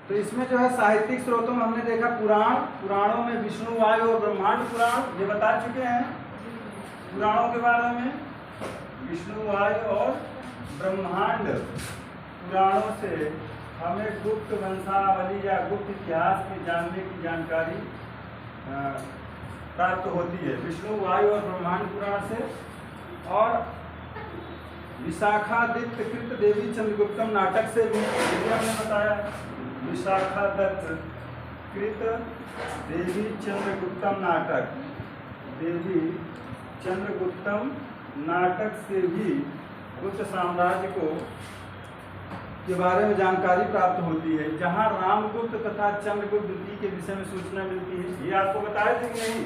तो इसमें जो है साहित्यिक स्रोतों में हमने देखा पुराणों में विष्णु, वायु और ब्रह्मांड पुराण ये बता चुके हैं पुराणों के बारे में। विष्णु, वायु और ब्रह्मांड पुराणों से हमें गुप्त वंशावली या गुप्त इतिहास के जानने की जानकारी प्राप्त होती है विष्णु, वायु और ब्रह्मांड पुराण से। और विशाखादित्य कृत देवी चंद्रगुप्तम नाटक से भी हमने बताया। विशाखादत्त कृत देवी चंद्रगुप्तम नाटक, देवी चंद्रगुप्तम नाटक से भी गुप्त साम्राज्य को के बारे में जानकारी प्राप्त होती है, जहां रामगुप्त तथा चंद्रगुप्त द्वितीय के विषय में सूचना मिलती है। ये आपको बताए थे कि नहीं?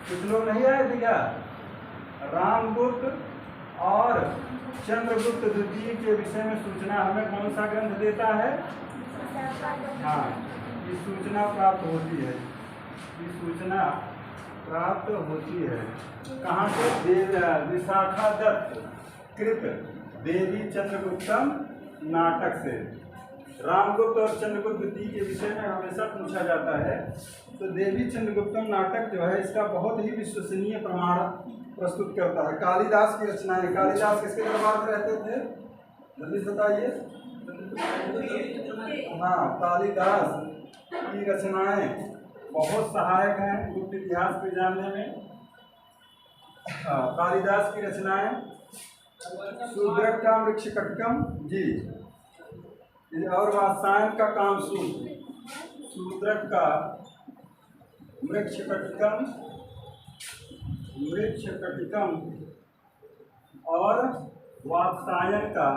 कुछ लोग नहीं आए थे क्या? रामगुप्त और चंद्रगुप्त द्वितीय के विषय में सूचना हमें कौन सा ग्रंथ देता है? हाँ, ये सूचना प्राप्त होती है, ये सूचना प्राप्त होती है कहाँ से? विशाखादत्त कृत देवी चंद्रगुप्तम नाटक से। रामगुप्त और चंद्रगुप्त द्वितीय के विषय में हमेशा पूछा जाता है, तो देवी चंद्रगुप्तम नाटक जो है इसका बहुत ही विश्वसनीय प्रमाण प्रस्तुत करता है। कालिदास की रचनाएं, कालिदास किसके दरबार में रहते थे? जल्दी बताइए। हाँ, कालिदास की रचनाएं बहुत सहायक हैं गुप्त इतिहास को जानने में। हाँ, कालिदास की रचनाएं शूद्रक का वृक्षकटकम जी, और वात्सायन का कामसूत्र, शूद्रक का वृक्षकटकम और वात्सायन का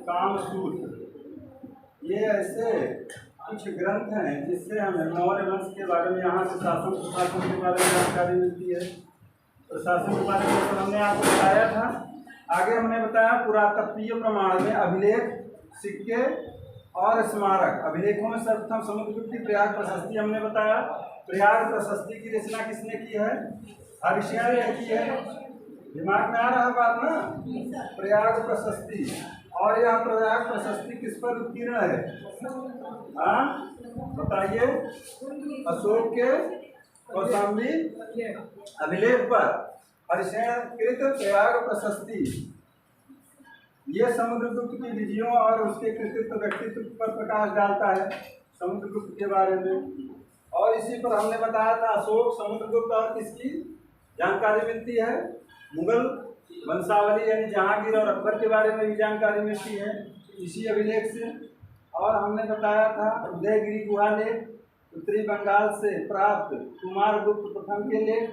कामसूत्र, ये ऐसे कुछ ग्रंथ हैं जिससे हमें मौर्य वंश के बारे में, यहाँ से शासन प्रशासन के बारे में जानकारी मिलती है। प्रशासन के बारे में तो हमने आपको बताया था। आगे हमने बताया पुरातत्वीय प्रमाण में अभिलेख, सिक्के और स्मारक। अभिलेखों में सर्वप्रथम समुद्रगुप्त की प्रयाग प्रशस्ति हमने बताया। प्रयाग प्रशस्ति की रचना किसने की है? हरिशयन ने की है। दिमाग में आ रहा है बात ना? प्रयाग प्रशस्ति, और यह प्रयाग प्रशस्ति किस पर उत्कीर्ण है? हाँ बताइए। अशोक के कौशाम्बी अभिलेख पर हरिशयन कृत प्रयाग प्रशस्ति, ये समुद्रगुप्त की विधियों और उसके कृतित्व व्यक्तित्व पर प्रकाश डालता है समुद्रगुप्त के बारे में। और इसी पर हमने बताया था अशोक, समुद्रगुप्त और किसकी जानकारी मिलती है? मुगल वंशावली यानी जहांगीर और अकबर के बारे में भी जानकारी मिलती है इसी अभिलेख से। और हमने बताया था उदयगिरी गुहा लेख, उत्तरी बंगाल से प्राप्त कुमारगुप्त प्रथम के लेख,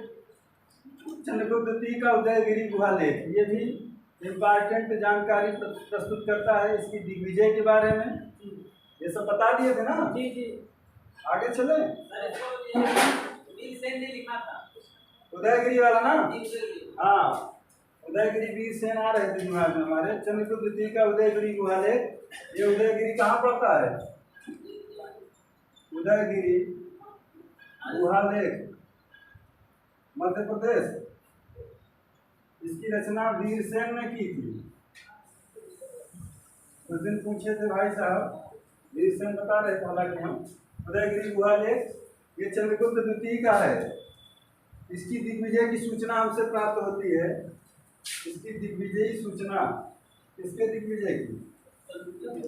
चंद्रगुप्त द्वितीय का उदयगिरी गुहा लेख, ये भी इम्पॉर्टेंट जानकारी प्रस्तुत करता है इसकी दिग्विजय के बारे में। ये सब बता दिए थे ना? जी जी। आगे चले। उदयगिरी वाला ना? हाँ, उदयगिरी वीर सेन आ रहे थे दिमाग में हमारे। चंद्रगुप्त द्वितीय का उदयगिरी गुहा लेख, ये उदयगिरी कहाँ पड़ता है? उदयगिरी गुहा लेख मध्य प्रदेश। इसकी रचना वीरसेन ने की थी। उस दिन पूछे थे भाई साहब, वीरसेन बता रहे थे। हालांकि हम उदयगिरी गुहा लेख ये चंद्रगुप्त द्वितीय का है। इसकी दिग्विजय की सूचना हमसे प्राप्त होती है। इसकी दिग्विजयी सूचना किसके दिग्विजय की?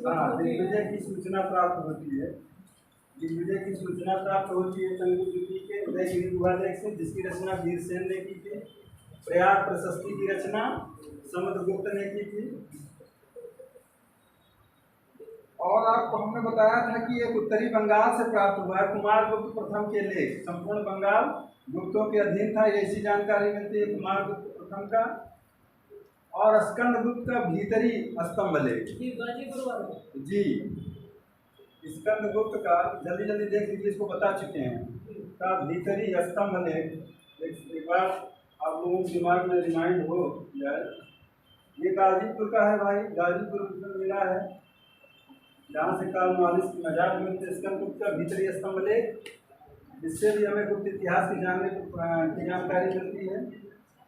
हाँ, दिग्विजय की सूचना प्राप्त होती है। दिग्विजय की सूचना प्राप्त होती है चंद्रगुप्त द्वितीय के उदयगिरी गुहा लेख से, जिसकी रचना वीरसेन ने की थी। प्रयाग प्रशस्ति की रचना समुद्रगुप्त ने की थी। और आपको हमने बताया था कि एक उत्तरी बंगाल से प्राप्त हुआ है कुमारगुप्त प्रथम के लेख। संपूर्ण बंगाल गुप्तों के अधीन था, ऐसी जानकारी मिलती है कुमारगुप्त प्रथम का। और स्कंदगुप्त का भीतरी स्तंभ लेख जी, स्कंदगुप्त का जल्दी जल्दी देख लीजिए, इसको बता चुके हैं, का भीतरी स्तंभ लेख एक बार आप लोगों के दिमाग में रिमाइंड हो जाए। ये गाजीपुर का है भाई, गाजीपुर में मिला है, जहाँ से काल मालिश की मजाक मिलते। स्कंदगुप्त का भीतरी स्तंभ लेख, इससे भी हमें गुप्त इतिहास की जानकारी मिलती है।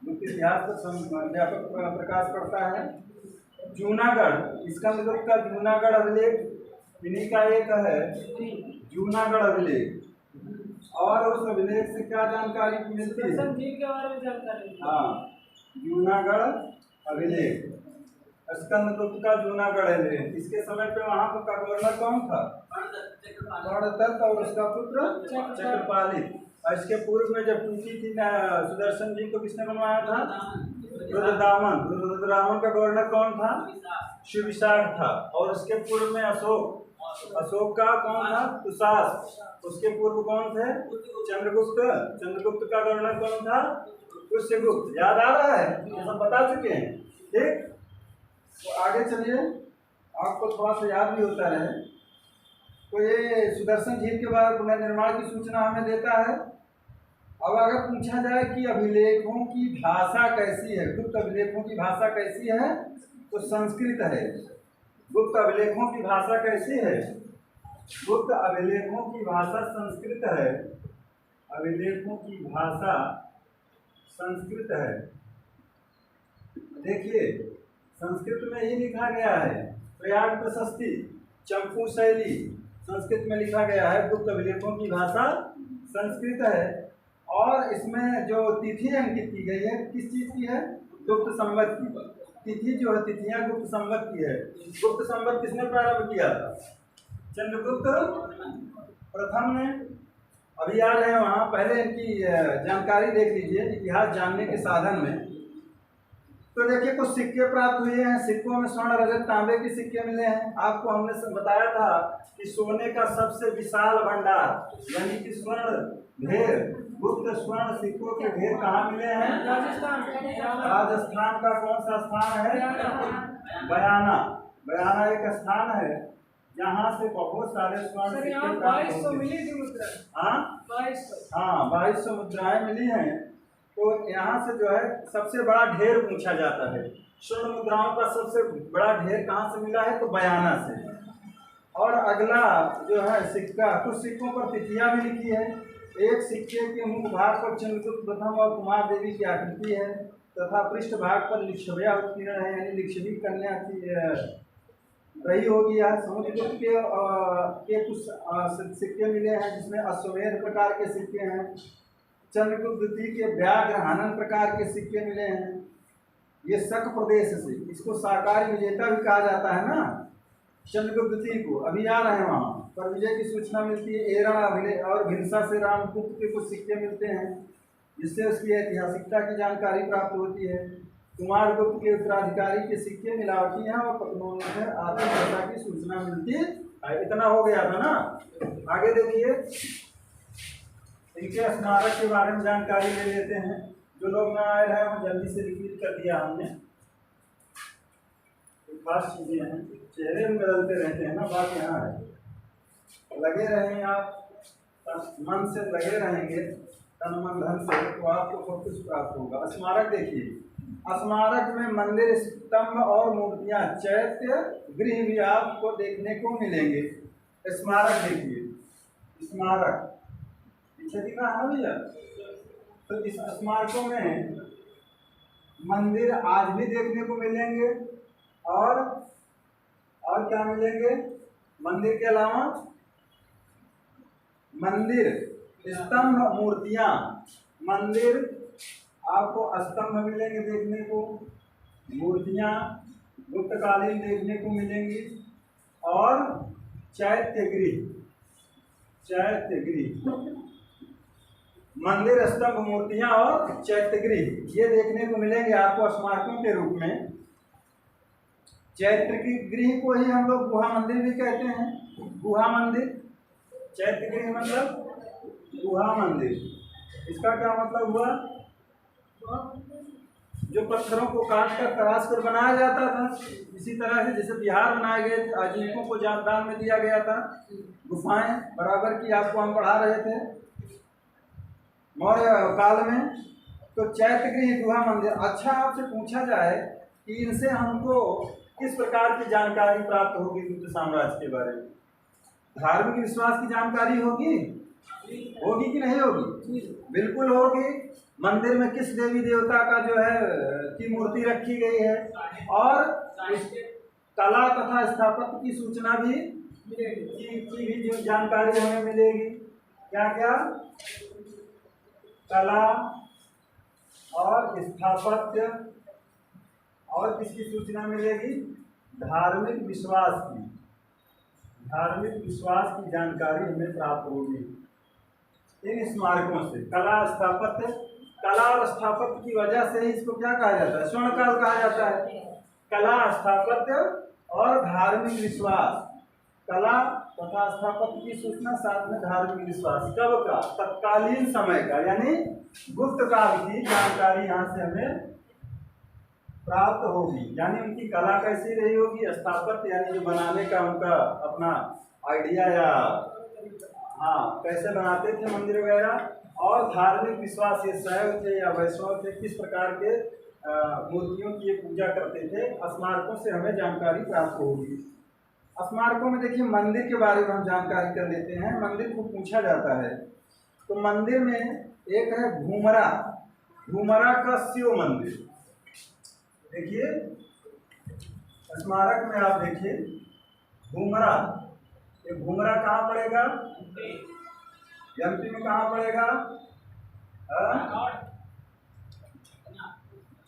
गुप्त इतिहास पर व्यापक प्रकाश पड़ता है। जूनागढ़, स्कंदगुप्त का जूनागढ़ अभिलेख इन्हीं का एक है, जूनागढ़ अभिलेख। और उस अभिलेख से क्या जानकारी मिलती है? के बारे में जानकारी। हाँ, जूनागढ़ अभिलेख, स्कंदगुप्त का जूनागढ़ अभिलेख। इसके समय पे वहाँ का गवर्नर कौन था? वर्णदत्त और उसका पुत्र चक्रपाली। और इसके पूर्व में जब टूटी थी सुदर्शन जी को किसने बनवाया था? रुद्रदामन। रुद्रदामन का गवर्नर कौन था? शिवविशाख था। और उसके पूर्व में अशोक, अशोक का कौन था? तुषार। उसके पूर्व कौन थे? चंद्रगुप्त। चंद्रगुप्त का गवर्नर कौन था? पुष्यगुप्त। याद आ रहा है? ये सब बता चुके हैं। ठीक, तो आगे चलिए, आपको थोड़ा सा याद भी होता रहे। तो ये सुदर्शन झील के बाद पुनर्निर्माण की सूचना हमें देता है। अब अगर पूछा जाए कि अभिलेखों की भाषा कैसी है, गुप्त अभिलेखों की भाषा कैसी है, तो संस्कृत है। गुप्त अभिलेखों की भाषा कैसी है? गुप्त अभिलेखों की भाषा संस्कृत है। अभिलेखों की भाषा संस्कृत है। देखिए, संस्कृत में ही लिखा गया है। प्रयाग प्रशस्ति, चंपू शैली, संस्कृत में लिखा गया है। गुप्त अभिलेखों की भाषा संस्कृत है। और इसमें जो तिथि अंकित की गई है, किस चीज़ की है? गुप्त संवत की। तिथि जो है, तिथियां गुप्त संवत की है। गुप्त संवत किसने प्रारंभ किया था? चंद्रगुप्त प्रथम ने। अभी आ रहे हैं वहाँ, पहले इनकी जानकारी देख लीजिए इतिहास जानने के साधन में। तो देखिए, कुछ सिक्के प्राप्त हुए हैं। सिक्कों में स्वर्ण, रजत, तांबे के सिक्के मिले हैं। आपको हमने बताया था कि सोने का सबसे विशाल भंडार यानी कि स्वर्ण ढेर, गुप्त स्वर्ण सिक्कों के ढेर कहाँ मिले हैं? राजस्थान का कौन सा स्थान है? बयाना। बयाना एक स्थान है जहाँ से बहुत सारे स्वर्ण सिक्के प्राप्त होते हैं। हाँ, 2200 मुद्राएं मिली हैं। तो यहाँ से जो है सबसे बड़ा ढेर पूछा जाता है। स्वर्ण मुद्राओं का सबसे बड़ा ढेर कहाँ से मिला है? तो बयाना से। और अगला जो है सिक्का, कुछ सिक्कों पर तिथियां भी लिखी है। एक सिक्के के मुख भाग पर चंद्रगुप्त प्रथम और कुमार देवी की आकृति है तथा पृष्ठ भाग पर लिच्छव्या उत्कीर्ण है, यानी लिच्छवी कन्या की रही होगी। यह समुद्रगुप्त के कुछ सिक्के मिले हैं जिसमें अश्वमेध प्रकार के सिक्के हैं। चंद्रगुप्त द्वितीय के व्याघ्र हनन प्रकार के सिक्के मिले हैं। ये शक प्रदेश से, इसको शाकाहारी विजेता भी कहा जाता है ना, चंद्रगुप्त द्वितीय को। अभी आ रहे हैं वहाँ पर विजय की सूचना मिलती है। एरण अभिलेख और भिनसा से रामगुप्त के कुछ सिक्के मिलते हैं जिससे उसकी ऐतिहासिकता की जानकारी प्राप्त होती है। कुमार गुप्त के उत्तराधिकारी के सिक्के मिलावटी हैं और पत्रों में आत्मकथा की सूचना मिलती है। इतना हो गया था ना। आगे देखिए, इनके स्मारक के बारे में जानकारी ले लेते हैं। जो लोग ना आए रहे वो जल्दी से रिपीट कर दिया हमने। खास चीजें हैं, चेहरे में बदलते रहते हैं ना, बात यहाँ है। लगे रहें आप, मन से लगे रहेंगे, तन मन धन से, तो आपको सब कुछ प्राप्त होगा। स्मारक देखिए, स्मारक में मंदिर, स्तंभ और मूर्तियां, चैत्य गृह भी आपको देखने को मिलेंगे। स्मारक देखिए, स्मारक पीछे दिख रहा है भैया। तो इस स्मारकों में मंदिर आज भी देखने को मिलेंगे। और क्या मिलेंगे? मंदिर के अलावा मंदिर, स्तंभ, मूर्तियां। मंदिर आपको स्तंभ मिलेंगे देखने को, मूर्तियां गुप्तकालीन देखने को मिलेंगी। और चैत्य गृह, चैत्य गृह, मंदिर, स्तंभ, मूर्तियां और चैत्य गृह ये देखने को मिलेंगे आपको स्मारकों के रूप में। चैत्य गृह को ही हम लोग गुहा मंदिर भी कहते हैं। गुहा मंदिर, चैत्य गृह मतलब गुहा मंदिर। इसका क्या मतलब हुआ? जो पत्थरों को काट कर तराश कर बनाया जाता था, इसी तरह से जैसे बिहार बनाए गए थे, अजीबों को दान में दिया गया था। गुफाएं बराबर की आपको हम पढ़ा रहे थे मौर्य काल में। तो चैत्य गृह, गुहा मंदिर। अच्छा, आपसे पूछा जाए कि इनसे हमको किस प्रकार की जानकारी प्राप्त होगी गुप्त साम्राज्य के बारे में? धार्मिक विश्वास की जानकारी होगी कि नहीं होगी? बिल्कुल होगी। मंदिर में किस देवी देवता का जो है की मूर्ति रखी गई है, और इस कला तथा स्थापत्य की सूचना भी की भी जो जानकारी हमें मिलेगी। क्या क्या? कला और स्थापत्य, और किसकी सूचना मिलेगी? धार्मिक विश्वास की, धार्मिक विश्वास की जानकारी हमें प्राप्त होगी इन स्मारकों से। कला स्थापत्य, कला और स्थापत्य की वजह से इसको क्या कहा जाता है? स्वर्णकाल कहा जाता है। कला, स्थापत्य और धार्मिक विश्वास, कला तथा स्थापत्य की सूचना, साथ में धार्मिक विश्वास। कब का? तत्कालीन समय का, यानी गुप्त काल की जानकारी यहाँ से हमें प्राप्त होगी। यानी उनकी कला कैसी रही होगी, स्थापत्य यानी जो बनाने का उनका अपना आइडिया, या हाँ कैसे बनाते थे मंदिर वगैरह, और धार्मिक विश्वास, ये शैव थे या वैष्णव थे, किस प्रकार के मूर्तियों की ये पूजा करते थे, स्मारकों से हमें जानकारी प्राप्त होगी। स्मारकों में देखिए मंदिर के बारे में हम जानकारी कर लेते हैं। मंदिर को पूछा जाता है तो मंदिर में एक है घूमरा, घूमरा का शिव मंदिर। देखिए स्मारक में आप देखिए घूमरा, ये घूमरा कहाँ पड़ेगा? एमपी में कहाँ पड़ेगा?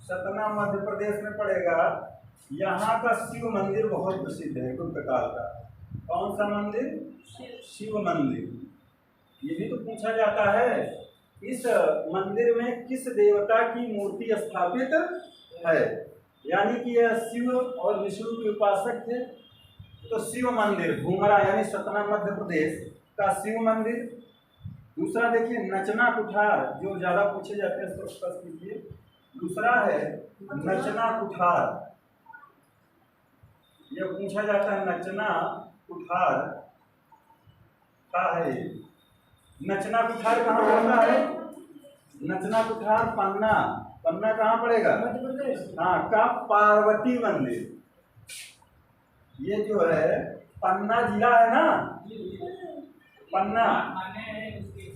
सतना मध्य प्रदेश में पड़ेगा। यहाँ का शिव मंदिर बहुत प्रसिद्ध है गुप्त काल का। कौन सा मंदिर? शिव मंदिर। ये भी तो पूछा जाता है इस मंदिर में किस देवता की मूर्ति स्थापित है, यानी कि यह शिव और विष्णु के उपासक थे। तो शिव मंदिर घूमरा यानी सतना मध्य प्रदेश का शिव मंदिर। दूसरा देखिए नचना कुठार, जो ज्यादा पूछे जाते हैं इसको स्पष्ट कीजिए। दूसरा है नचना कुठार, यह पूछा जाता है नचना कुठार का है। नचना कुठार कहाँ पड़ता है? नचना कुठार पन्ना, पन्ना कहाँ पड़ेगा? मध्य प्रदेश। हाँ, का पार्वती मंदिर। ये जो है पन्ना जिला है ना, पन्ना,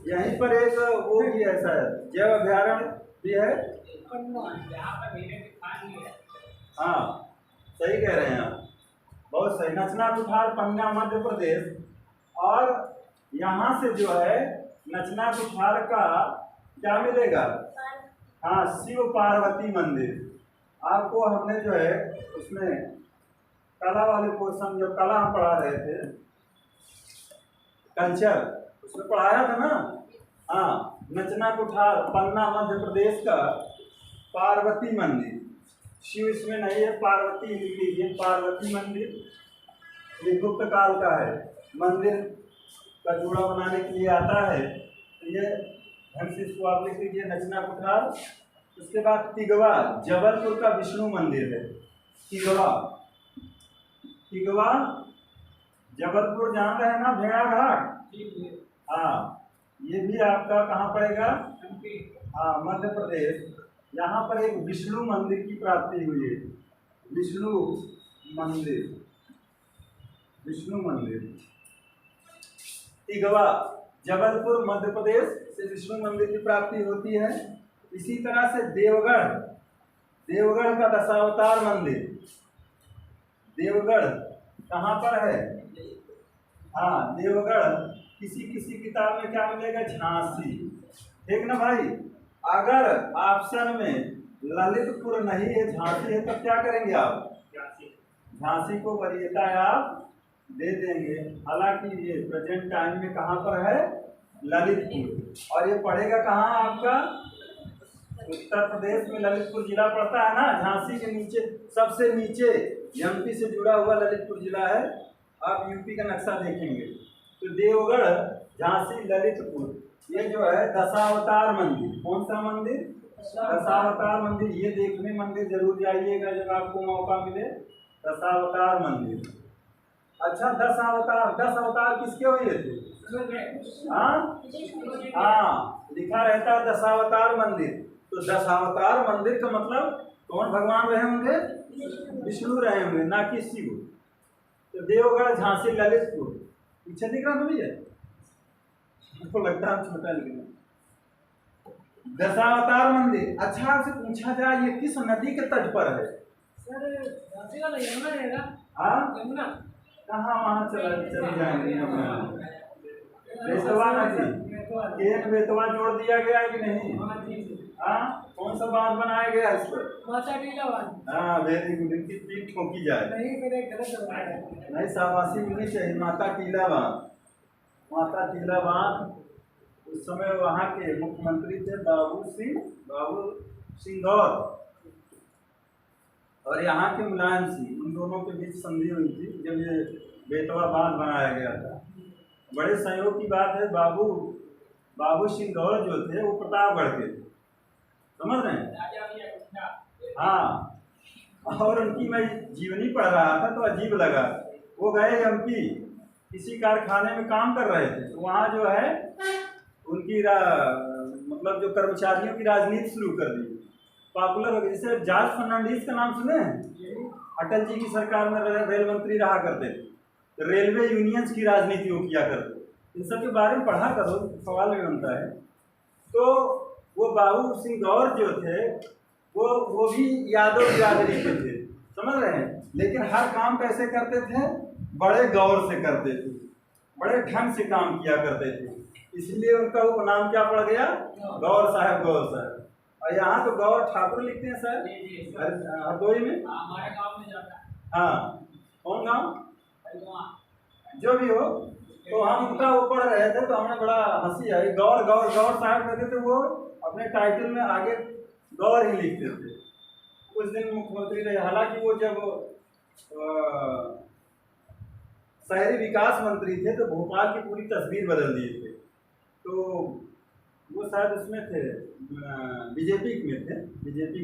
यहीं पर एक वो भी है शायद जैव अभ्यारण्य भी है। हाँ सही कह रहे हैं आप, बहुत सही। नचना कुठार पन्ना मध्य प्रदेश। और यहाँ से जो है नचना कुठार का क्या मिलेगा? हाँ, शिव पार्वती मंदिर। आपको हमने जो है उसमें कला वाले पोर्शन, जो कला हम पढ़ा रहे थे कल्चर, उसमें पढ़ाया था ना। हाँ, नचना कुठार पन्ना मध्य प्रदेश का पार्वती मंदिर, शिव इसमें नहीं है, पार्वती लिख लीजिए, पार्वती मंदिर। ये गुप्त काल का है, मंदिर का जोड़ा बनाने के लिए आता है। तो ये ढंग से इसको आप लिख लीजिए, नचना कुठार। उसके बाद तिगवा, जबलपुर का विष्णु मंदिर है। तिगवा, तिगवा जबलपुर जान रहे हैं ना, भेड़ा घाट। हाँ, ये भी आपका कहाँ पड़ेगा? हाँ, मध्य प्रदेश। यहाँ पर एक विष्णु मंदिर की प्राप्ति हुई है, विष्णु मंदिर, विष्णु मंदिर। तिगवा जबलपुर मध्य प्रदेश से विष्णु मंदिर की प्राप्ति होती है। इसी तरह से देवगढ़, देवगढ़ का दशावतार मंदिर, देवगढ़ कहाँ पर है? हाँ, देवगढ़ किसी किसी किताब में क्या मिलेगा? झांसी। ठीक ना भाई? अगर ऑप्शन में ललितपुर नहीं है, झांसी है, तो क्या करेंगे आप? झांसी को वरीयता आप दे देंगे। हालांकि ये प्रेजेंट टाइम में कहाँ पर है? ललितपुर। और ये पड़ेगा कहाँ आपका? उत्तर प्रदेश में ललितपुर जिला पड़ता है ना, झांसी के नीचे, सबसे नीचे एमपी से जुड़ा हुआ ललितपुर जिला है। आप यूपी का नक्शा देखेंगे तो देवगढ़, झांसी, ललितपुर, ये जो है दशावतार मंदिर। कौन सा मंदिर? दशावतार मंदिर। ये देखने मंदिर जरूर जाइएगा जब आपको मौका मिले, दशावतार मंदिर। अच्छा, 10 अवतार, 10 अवतार किसके हुए थे? हाँ, लिखा रहता है दशावतार मंदिर। तो दशावतार मंदिर का मतलब कौन भगवान रहे होंगे? विष्णु रहे होंगे, ना कि शिव। तो देवगढ़, झांसी, ललितपुर। पीछे दिख रहा तो भैया, हमको लगता है छोटा लिखना। दशावतार मंदिर। अच्छा से पूछा जाए ये किस नदी के तट पर है? सर झांसी वाला यमुना रहेगा। हाँ, यमुना कहाँ वहाँ चले जाएंगे यमुना? बेतवा नदी, एक बेतवा जोड़ दिया गया है कि नहीं? हाँ, कौन सा बांध बनाया गया है इस पर? माता टीला बांध। हाँ, वेरी गुड। इनकी पीठ ठोकी जाए। नहीं, मेरे गलत हो रहा है। नहीं, शाबाशी मिलनी चाहिए। माता टीला बांध, माता टीला बांध। उस समय वहाँ के मुख्यमंत्री थे बाबू सिंह गौर, और यहाँ के मुलायम सिंह। उन दोनों के बीच संधि हुई थी जब ये बेतवा बांध बनाया गया था। बड़े सहयोग की बात है। बाबू सिंह गौर जो थे वो प्रतापगढ़ के थे, समझ रहे हैं? हाँ, और उनकी मैं जीवनी पढ़ रहा था तो अजीब लगा। वो गए एमपी, किसी कारखाने में काम कर रहे थे, तो वहाँ जो है उनकी मतलब जो कर्मचारियों की राजनीति शुरू कर दी, पॉपुलर हो गई। जैसे जॉर्ज फर्नांडीज का नाम सुने हैं? अटल जी की सरकार में रेल मंत्री रहा करते थे, तो रेलवे यूनियंस की राजनीति वो किया करते। इन सब के बारे में पढ़ा करो, सवाल भी बनता है। तो वो बाबू सिंह गौर जो थे वो भी यादव बिरादरी के थे, समझ रहे हैं? लेकिन हर काम कैसे करते थे? बड़े गौर से करते थे, बड़े ढंग से काम किया करते थे। इसलिए उनका वो नाम क्या पड़ गया? गौर साहब, गौर साहब। और यहाँ तो गौर ठाकुर लिखते हैं सर, हरदोई में। हमारे गांव में जाता है। हाँ, कौन गाँव? जो भी हो, तो हम उनका वो पढ़ रहे थे तो हमें बड़ा हंसी आई। गौर गौर गौर साहब कहते थे, वो अपने टाइटल में आगे गौर ही लिखते थे। उस दिन मुख्यमंत्री रहे। हालांकि वो जब शहरी विकास मंत्री थे तो भोपाल की पूरी तस्वीर बदल दिए थे। तो वो शायद उसमें थे, बीजेपी में थे, बीजेपी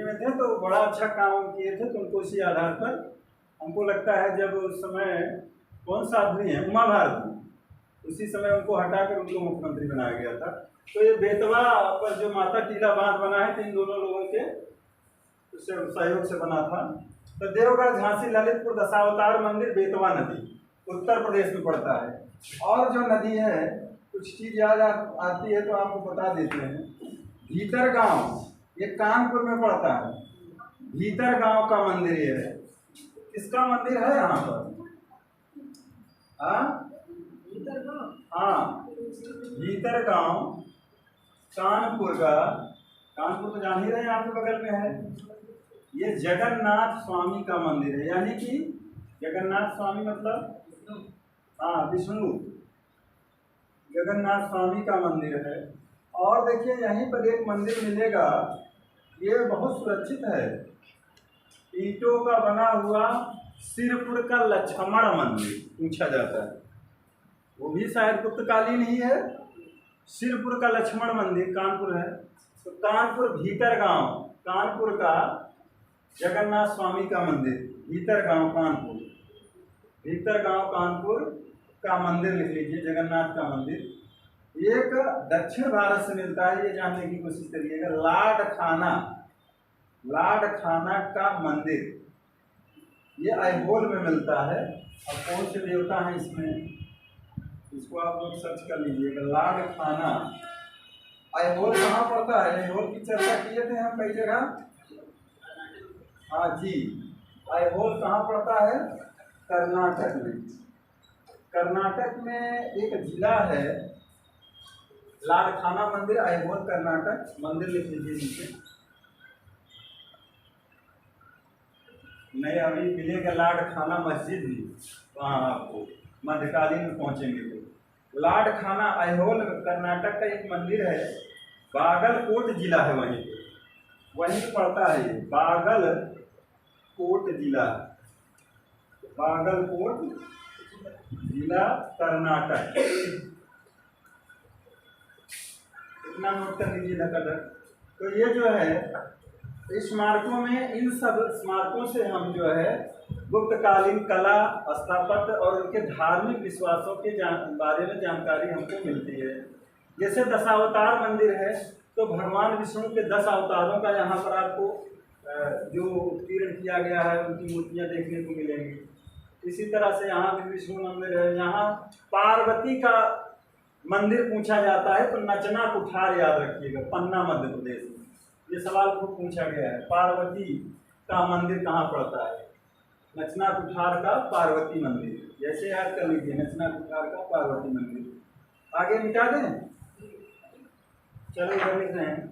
में थे। तो बड़ा अच्छा काम किए थे। तो उनको इसी आधार पर हमको लगता है जब उस समय कौन सा आदमी है, उमा भारती, उसी समय उनको हटाकर उनको मुख्यमंत्री बनाया गया था। तो ये बेतवा पर जो माता टीला बांध बना है तो इन दोनों लोगों के सहयोग से बना था। तो देवगढ़, झांसी, ललितपुर, दशावतार मंदिर, बेतवा नदी उत्तर प्रदेश में पड़ता है। और जो नदी है, कुछ चीज़ याद आती है तो आपको बता देते हैं। भीतर गांव, ये कानपुर में पड़ता है। भीतर गांव का मंदिर ये है। किसका मंदिर है यहाँ पर? हाँ, भीतर गांव कानपुर का। कानपुर तो जान ही रहे हैं, आपके बगल में है। ये जगन्नाथ स्वामी का मंदिर है। यानी कि जगन्नाथ स्वामी मतलब हाँ, विष्णु। जगन्नाथ स्वामी का मंदिर है। और देखिए यहीं पर एक मंदिर मिलेगा, ये बहुत सुरक्षित है, ईंटों का बना हुआ सिरपुर का लक्ष्मण मंदिर पूछा जाता है। वो भी शायद गुप्तकालीन ही है। सिरपुर का लक्ष्मण मंदिर कानपुर है। तो कानपुर भीतर गांव, कानपुर का जगन्नाथ स्वामी का मंदिर, भीतर गांव कानपुर, भीतर गांव कानपुर का मंदिर लिख लीजिए, जगन्नाथ का मंदिर। एक दक्षिण भारत से मिलता है, ये जानने की कोशिश करिएगा। लाडखाना का मंदिर, ये ऐहोल में मिलता है। अब कौन से देवता हैं इसमें, इसको आप लोग सर्च कर लीजिएगा। लाडखाना ऐहोल कहाँ पड़ता है? ऐहोल की चर्चा किए थे हम कई जगह। हाँ जी, ऐहोल कहाँ पड़ता है? कर्नाटक में। कर्नाटक में एक जिला है लाडखाना मंदिर, ऐहोल कर्नाटक। मंदिर लिख लीजिए नीचे। नहीं, अभी मिलेगा लाडखाना मस्जिद भी वहाँ आपको, मध्यकालीन में पहुँचेंगे तो। लाडखाना ऐहोल कर्नाटक का एक मंदिर है। बागलकोट जिला है वहीं पड़ता है ये। बागलकोट जिला, बागलकोट जिला कर्नाटक। इतना नोट कर लीजिए धड़क। तो ये जो है स्मारकों में, इन सब स्मारकों से हम जो है गुप्तकालीन कला, स्थापत्य और उनके धार्मिक विश्वासों के बारे में जानकारी हमको मिलती है। जैसे दशावतार मंदिर है तो भगवान विष्णु के 10 अवतारों का यहाँ पर आपको जो उत्कीर्ण किया गया है उनकी मूर्तियाँ देखने को मिलेंगी। इसी तरह से यहाँ भी विष्णु मंदिर है। यहाँ पार्वती का मंदिर पूछा जाता है तो नचना कुठार याद रखिएगा, पन्ना मध्य प्रदेश में ये सवाल खूब पूछा गया है। पार्वती का मंदिर कहाँ पड़ता है? नचना कुठार का पार्वती मंदिर, जैसे याद कर लीजिए, नचना कुठार का पार्वती मंदिर। आगे मिटा दें, चलो इधर लिख रहे हैं।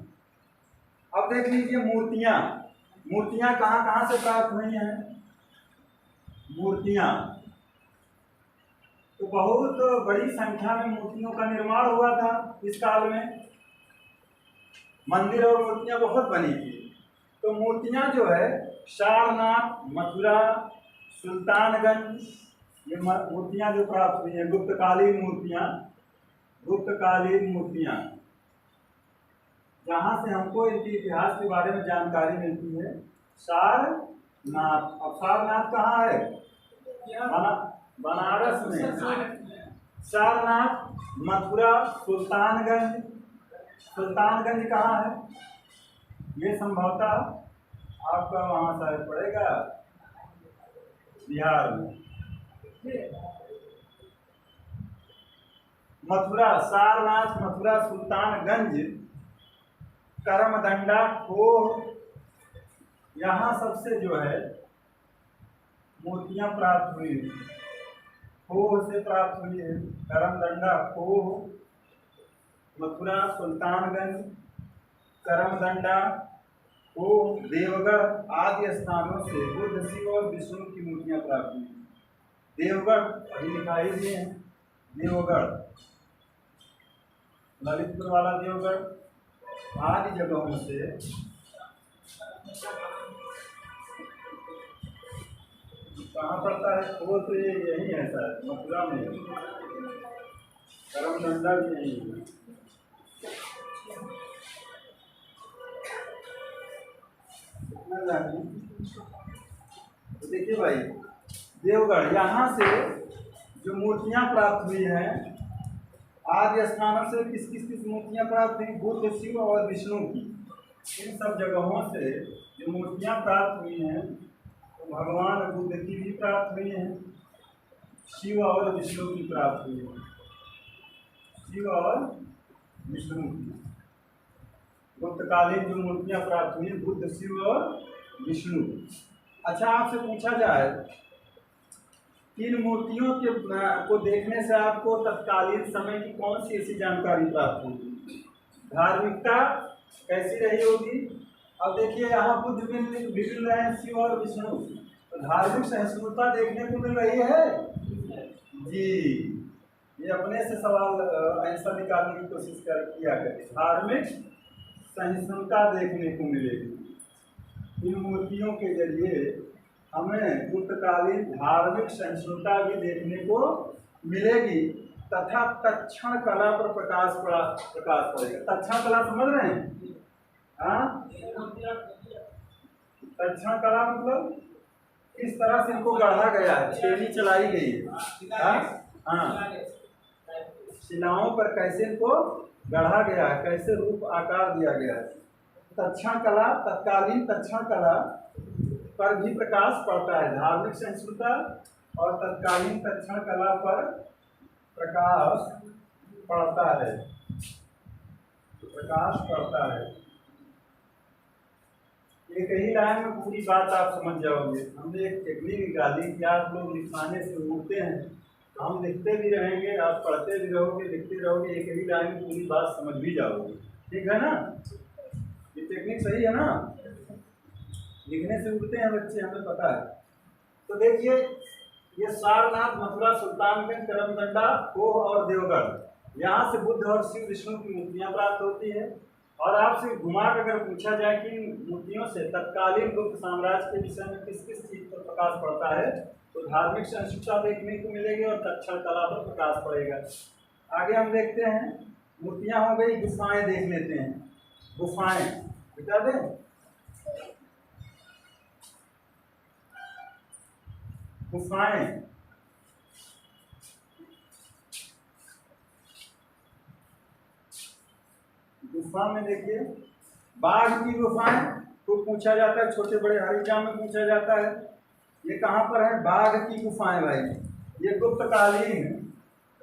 अब देख लीजिए मूर्तियां, मूर्तियां कहाँ कहाँ से प्राप्त हुई हैं? मूर्तियां तो बहुत बड़ी संख्या में मूर्तियों का निर्माण हुआ था इस काल में, मंदिर और मूर्तियां बहुत बनी थी। तो मूर्तियां जो है सारनाथ, मथुरा, सुल्तानगंज, ये मूर्तियां जो प्राप्त हुई हैं, गुप्तकालीन मूर्तियां, गुप्तकालीन मूर्तियां, जहाँ से हमको इनके इतिहास के बारे में जानकारी मिलती है। सारनाथ, अब सारनाथ कहाँ है? बनारस में। सारनाथ, मथुरा, सुल्तानगंज, सुल्तानगंज कहाँ है? ये संभवतः आपका वहाँ शायद पड़ेगा बिहार में। मथुरा, सारनाथ, मथुरा, सुल्तानगंज, करमदंडा, खोह, यहाँ सबसे जो है मूर्तियां प्राप्त हुई है। खोह से प्राप्त हुई है, करमदंडा, खोह, मथुरा, सुल्तानगंज, करमदंडा, खोह, देवगढ़ आदि स्थानों से बुद्ध, शिव और विष्णु की मूर्तियां प्राप्त हुई। देवगढ़ अभी दिखाई दिए हैं, देवगढ़, ललितपुर वाला देवगढ़ आदि जगहों से कहाँ पड़ता है? वो तो यही है सर, मथुरा में, करमदंडा भी यही है। तो देखिए भाई, देवगढ़, यहाँ से जो मूर्तियां प्राप्त हुई हैं आदि स्थानों से किस किस मूर्तियां प्राप्त हुई? बुद्ध, शिव और विष्णु की। इन सब जगहों से जो मूर्तियां प्राप्त हुई हैं तो भगवान बुद्ध की भी प्राप्त हुई हैं, शिव और विष्णु की प्राप्त हुई है, शिव और विष्णु की। गुप्तकालीन जो मूर्तियां प्राप्त हुई, बुद्ध, शिव और विष्णु। अच्छा, आपसे पूछा जाए इन मूर्तियों के को देखने से आपको तत्कालीन समय की कौन सी ऐसी जानकारी प्राप्त होगी? धार्मिकता कैसी रही होगी? अब देखिए यहाँ बुद्ध भी मिल रहे हैं, शिव और विष्णु, तो धार्मिक सहिष्णुता देखने को मिल रही है जी। ये अपने से सवाल आंसर निकालने की कोशिश किया करें। धार्मिक सहिष्णुता देखने को मिलेगी इन मूर्तियों के जरिए, हमें गुप्तकालीन धार्मिक सहिष्णुता भी देखने को मिलेगी, तथा तक्षण कला पर प्रकाश पड़ेगा। तक्षण कला समझ रहे हैं? हाँ, तक्षण कला मतलब किस तरह से इनको गढ़ा गया है, छेनी चलाई गई है। हाँ, शिलाओं पर कैसे इनको गढ़ा गया है, कैसे रूप आकार दिया गया है। तक्षण कला, तत्कालीन तक्षण कला पर भी प्रकाश पड़ता है। धार्मिक सहिष्णुता और तत्कालीन तक्षण कला पर प्रकाश पड़ता है, प्रकाश पड़ता है। एक ही लाइन में पूरी बात आप समझ जाओगे। हमने एक टेक्निक निकाली कि आप लोग लिखाने से उड़ते हैं, हम लिखते भी रहेंगे, आप पढ़ते भी रहोगे, लिखते रहोगे, एक ही लाइन में पूरी बात समझ भी जाओगे। ठीक है ना? ये टेक्निक सही है ना? लिखने से उड़ते हैं बच्चे, हमें पता है। तो देखिए, ये सारनाथ, मथुरा, सुल्तानगंज, करमदंडा, खोह और देवगढ़, यहाँ से बुद्ध और शिव विष्णु की मूर्तियाँ प्राप्त होती है। और आपसे घुमा कर अगर पूछा जाए कि इन मूर्तियों से तत्कालीन गुप्त साम्राज्य के विषय में किस किस चीज पर प्रकाश पड़ता है, तो धार्मिक सहिष्णुता देखने को मिलेगी और तक्षण कला पर प्रकाश पड़ेगा। आगे हम देखते हैं, मूर्तियाँ हो गई, गुफाएं देख लेते हैं। गुफाएं बता दें, गुफाएं, गुफा में देखिए, बाघ की गुफाएं को पूछा जाता है, छोटे बड़े हरिजा में पूछा जाता है। ये कहाँ पर है? बाघ की गुफाएं भाई, ये गुप्तकालीन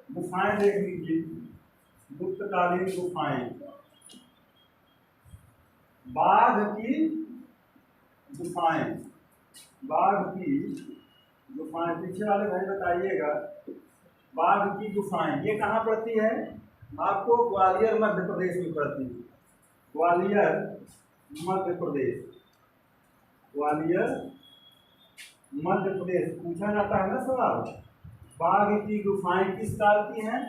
गुफाएं देख लीजिए। गुप्तकालीन गुफाएं, बाघ की गुफाएं, बाघ की गुफाएं, पीछे वाले भाई बताइएगा। बाघ की गुफाएं ये कहाँ पड़ती है? आपको ग्वालियर मध्य प्रदेश में पड़ती है। ग्वालियर मध्य प्रदेश, ग्वालियर मध्य प्रदेश पूछा जाता है ना सवाल। बाघ की गुफाएं किस काल की हैं?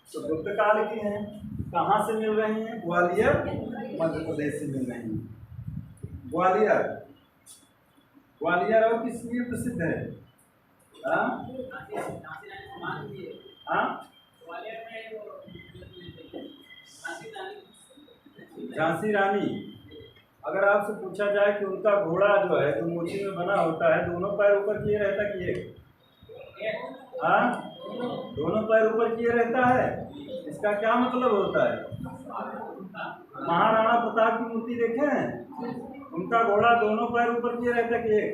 तो गुप्त काल की हैं। कहाँ से मिल रही हैं? ग्वालियर मध्य प्रदेश से मिल रही हैं। ग्वालियर, ग्वालियर और किस लिए प्रसिद्ध है? हाँ हाँ, झांसी रानी। अगर आपसे पूछा जाए कि उनका घोड़ा जो है जो मोची में बना होता है, दोनों पैर ऊपर किए रहता कि एक? हाँ, दोनों पैर ऊपर किए रहता है। इसका क्या मतलब होता है? महाराणा प्रताप की मूर्ति देखे हैं? उनका घोड़ा दोनों पैर ऊपर किए रहता कि एक?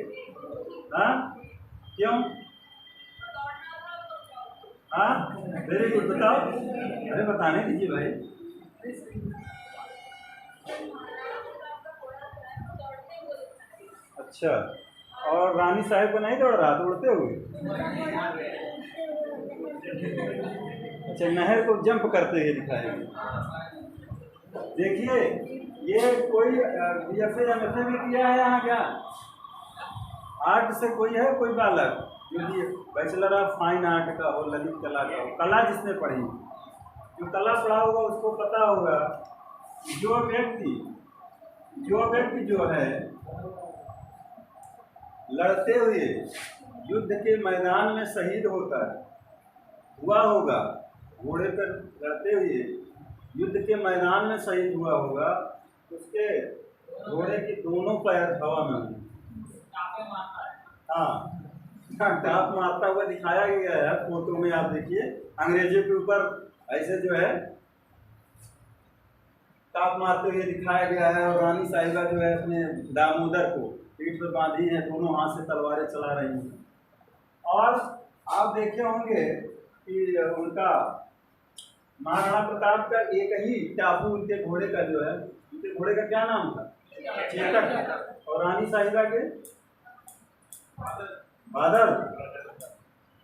हाँ, क्यों? हाँ, वेरी गुड, बताओ। अरे बताने दीजिए भाई। अच्छा, और रानी साहब को नहीं दौड़ रहा दौड़ते हुए? अच्छा, नहर को जंप करते हुए दिखाएंगे। देखिए, ये कोई BFA MFA में किया है यहाँ क्या? आर्ट से कोई है, कोई बालक जो बैचलर ऑफ फाइन आर्ट का हो, ललित कला का हो, कला जिसने पढ़ी, जो कला पढ़ा होगा उसको पता होगा जो व्यक्ति जो है लड़ते हुए युद्ध के मैदान में शहीद होता है, हुआ होगा, घोड़े पर लड़ते हुए युद्ध के मैदान में शहीद हुआ होगा, उसके घोड़े के दोनों पैर हवा में होंगे। हाँ, टाप मारता हुआ दिखाया गया है फोटो में। आप देखिए, अंग्रेजों के ऊपर ऐसे जो है टाप मारते हुए दिखाया गया है, और रानी साहिबा जो है अपने दामोदर को पीठ पर बांधी है, दोनों हाथ से तलवारें चला रही हैं। और आप देखे होंगे कि उनका महाराणा प्रताप का एक ही टापू उनके घोड़े का जो है, उनके घोड़े का क्या नाम था? चेतक। और रानी साहिबा के बादल।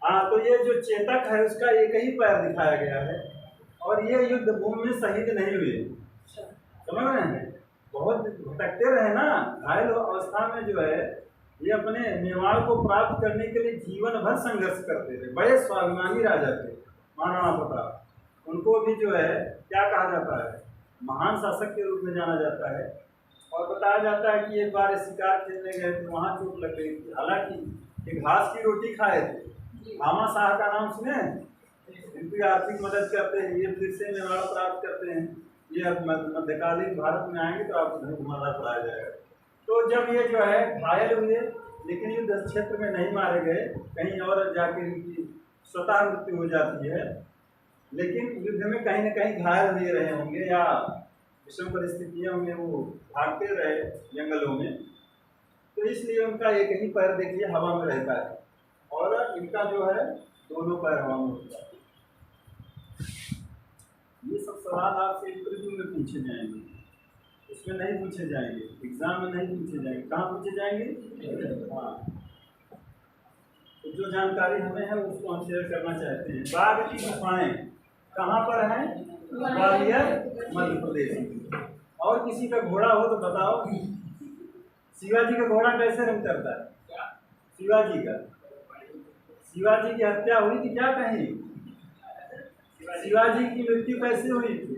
हाँ, तो ये जो चेतक है उसका एक ही पैर दिखाया गया है, और ये युद्ध भूमि में शहीद नहीं हुए। समझ रहे हैं? बहुत भटकते रहे ना, घायल अवस्था में जो है ये अपने मेवाड़ को प्राप्त करने के लिए जीवन भर संघर्ष करते थे। बड़े स्वाभिमानी राजा थे महाराणा प्रताप। उनको भी जो है क्या कहा जाता है? महान शासक के रूप में जाना जाता है। और बताया जाता है कि एक बार शिकार खेलने गए थे, वहाँ चोट लग गई थी। हालांकि एक घास की रोटी खाए थे। भामा शाह का नाम सुने? इनकी आर्थिक मदद करते हैं, ये फिर से मेवाड़ प्राप्त करते हैं। ये अब मध्यकालीन भारत में आएंगे तो आपको घुमाना कराया जाएगा। तो जब ये जो है घायल हुए, लेकिन युद्ध क्षेत्र में नहीं मारे गए, कहीं और जाके इनकी स्वतः मृत्यु हो जाती है, लेकिन युद्ध में कहीं न कहीं घायल हुए रहे होंगे, या विषम परिस्थितियों में वो भागते रहे जंगलों में, तो इसलिए उनका एक ही पैर देखिए हवा में रहता है, और इनका जो है दोनों पैर हवा में होता है। ये सब सवाल आपसे इंटरव्यू में पूछे जाएंगे, इसमें नहीं पूछे जाएंगे, एग्जाम में नहीं पूछे जाएंगे। कहाँ पूछे जाएंगे? हाँ, तो जो जानकारी हमें है उसको हम शेयर करना चाहते हैं। बाघ की गुफाएं कहाँ पर हैं? ग्वालियर मध्य प्रदेश में। और किसी का घोड़ा हो तो बताओ। शिवाजी का घोड़ा कैसे रंग करता है? शिवाजी की हत्या हुई थी क्या कहीं? शिवाजी की मृत्यु कैसे हुई थी?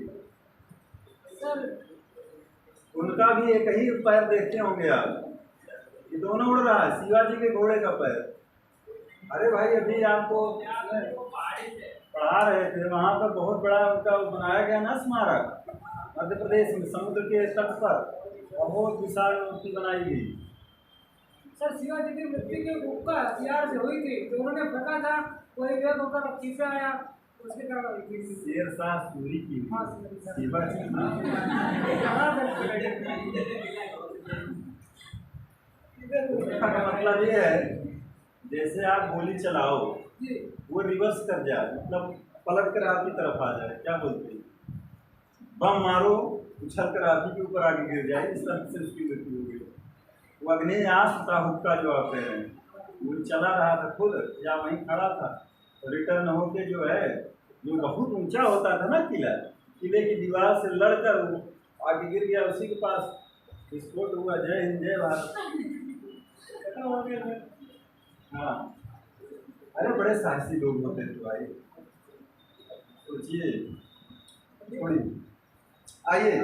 उनका भी एक ही पैर देखते होंगे आप, ये दोनों उड़ रहा है, शिवाजी के घोड़े का पैर। अरे भाई, अभी आपको पढ़ा रहे थे, वहाँ पर बहुत बड़ा उनका बनाया गया ना स्मारक, मध्य प्रदेश में समुद्र के तट पर बहुत विशाल मूर्ति बनाई गई। सर, शिवाजी की मृत्यु के मुक्का हथियार से हुई थी, तो उन्होंने फेंका था, कोई वेग होकर पीछे आया, उसके कारण शेरशाह सूरी की शिवाजी मतलब ये है, जैसे आप गोली चलाओ वो रिवर्स कर जाए, मतलब पलट कर आपकी तरफ आ जाए, क्या बोलते हैं? बम मारो उछल कर आप ही के ऊपर आगे गिर जाए, इस तरह से उसकी मृत्यु हो गई। वो अग्नेयास्त्र था हुक्का जो आप कह रहे हैं, वो चला रहा था खुद या वहीं खड़ा था, तो रिटर्न होके जो है, जो बहुत ऊंचा होता था ना किला, किले की दीवार से लड़कर वो आगे गिर गया, उसी के पास विस्फोट हुआ। जय हिंद जय भारत। हाँ, अरे बड़े साहसी लोग होते थे भाई, सोचिए। छोड़िए, आइए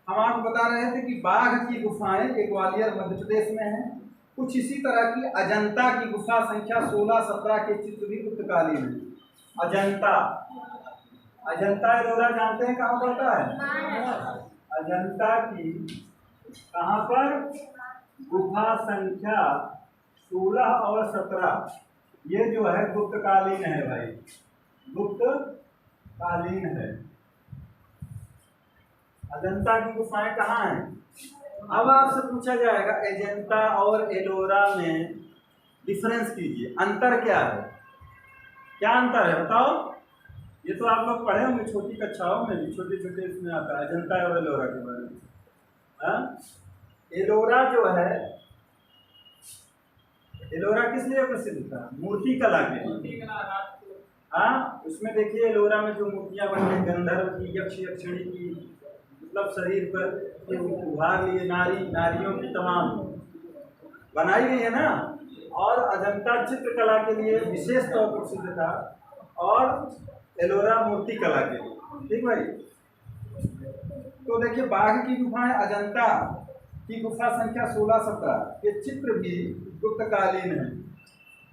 हम आपको बता रहे थे कि बाघ की गुफाएं एक ग्वालियर मध्य प्रदेश में है। कुछ इसी तरह की अजंता की गुफा संख्या 16-17 के चित्र भी गुप्तकालीन है। अजंता, अजंता एलोरा जानते हैं कहाँ पड़ता है? अजंता की कहाँ पर? गुफा संख्या 16 और 17, ये जो है गुप्तकालीन है भाई, गुप्तकालीन है। अजंता की गुफाएं कहाँ हैं? अब आपसे पूछा जाएगा अजंता और एलोरा में डिफरेंस कीजिए, अंतर क्या है? क्या अंतर है बताओ? ये तो आप लोग पढ़े होंगे छोटी कक्षाओं में भी, छोटे छोटे इसमें आता है अजंता और एलोरा के बारे में। हाँ, एलोरा जो है, एलोरा किस लिए प्रसिद्ध था? मूर्ति कला के। हाँ, उसमें देखिए एलोरा में जो मूर्तियां बनी, गंधर्व की, यक्ष यक्षिणी की, मतलब शरीर पर उभार लिए नारियों की तमाम बनाई गई है ना। और अजंता चित्रकला के लिए विशेष तौर पर प्रसिद्ध था, और एलोरा मूर्ति कला के लिए। ठीक भाई, तो देखिए बाघ की गुफाएं अजंता की गुफा संख्या 16-17 के चित्र भी गुप्तकालीन है।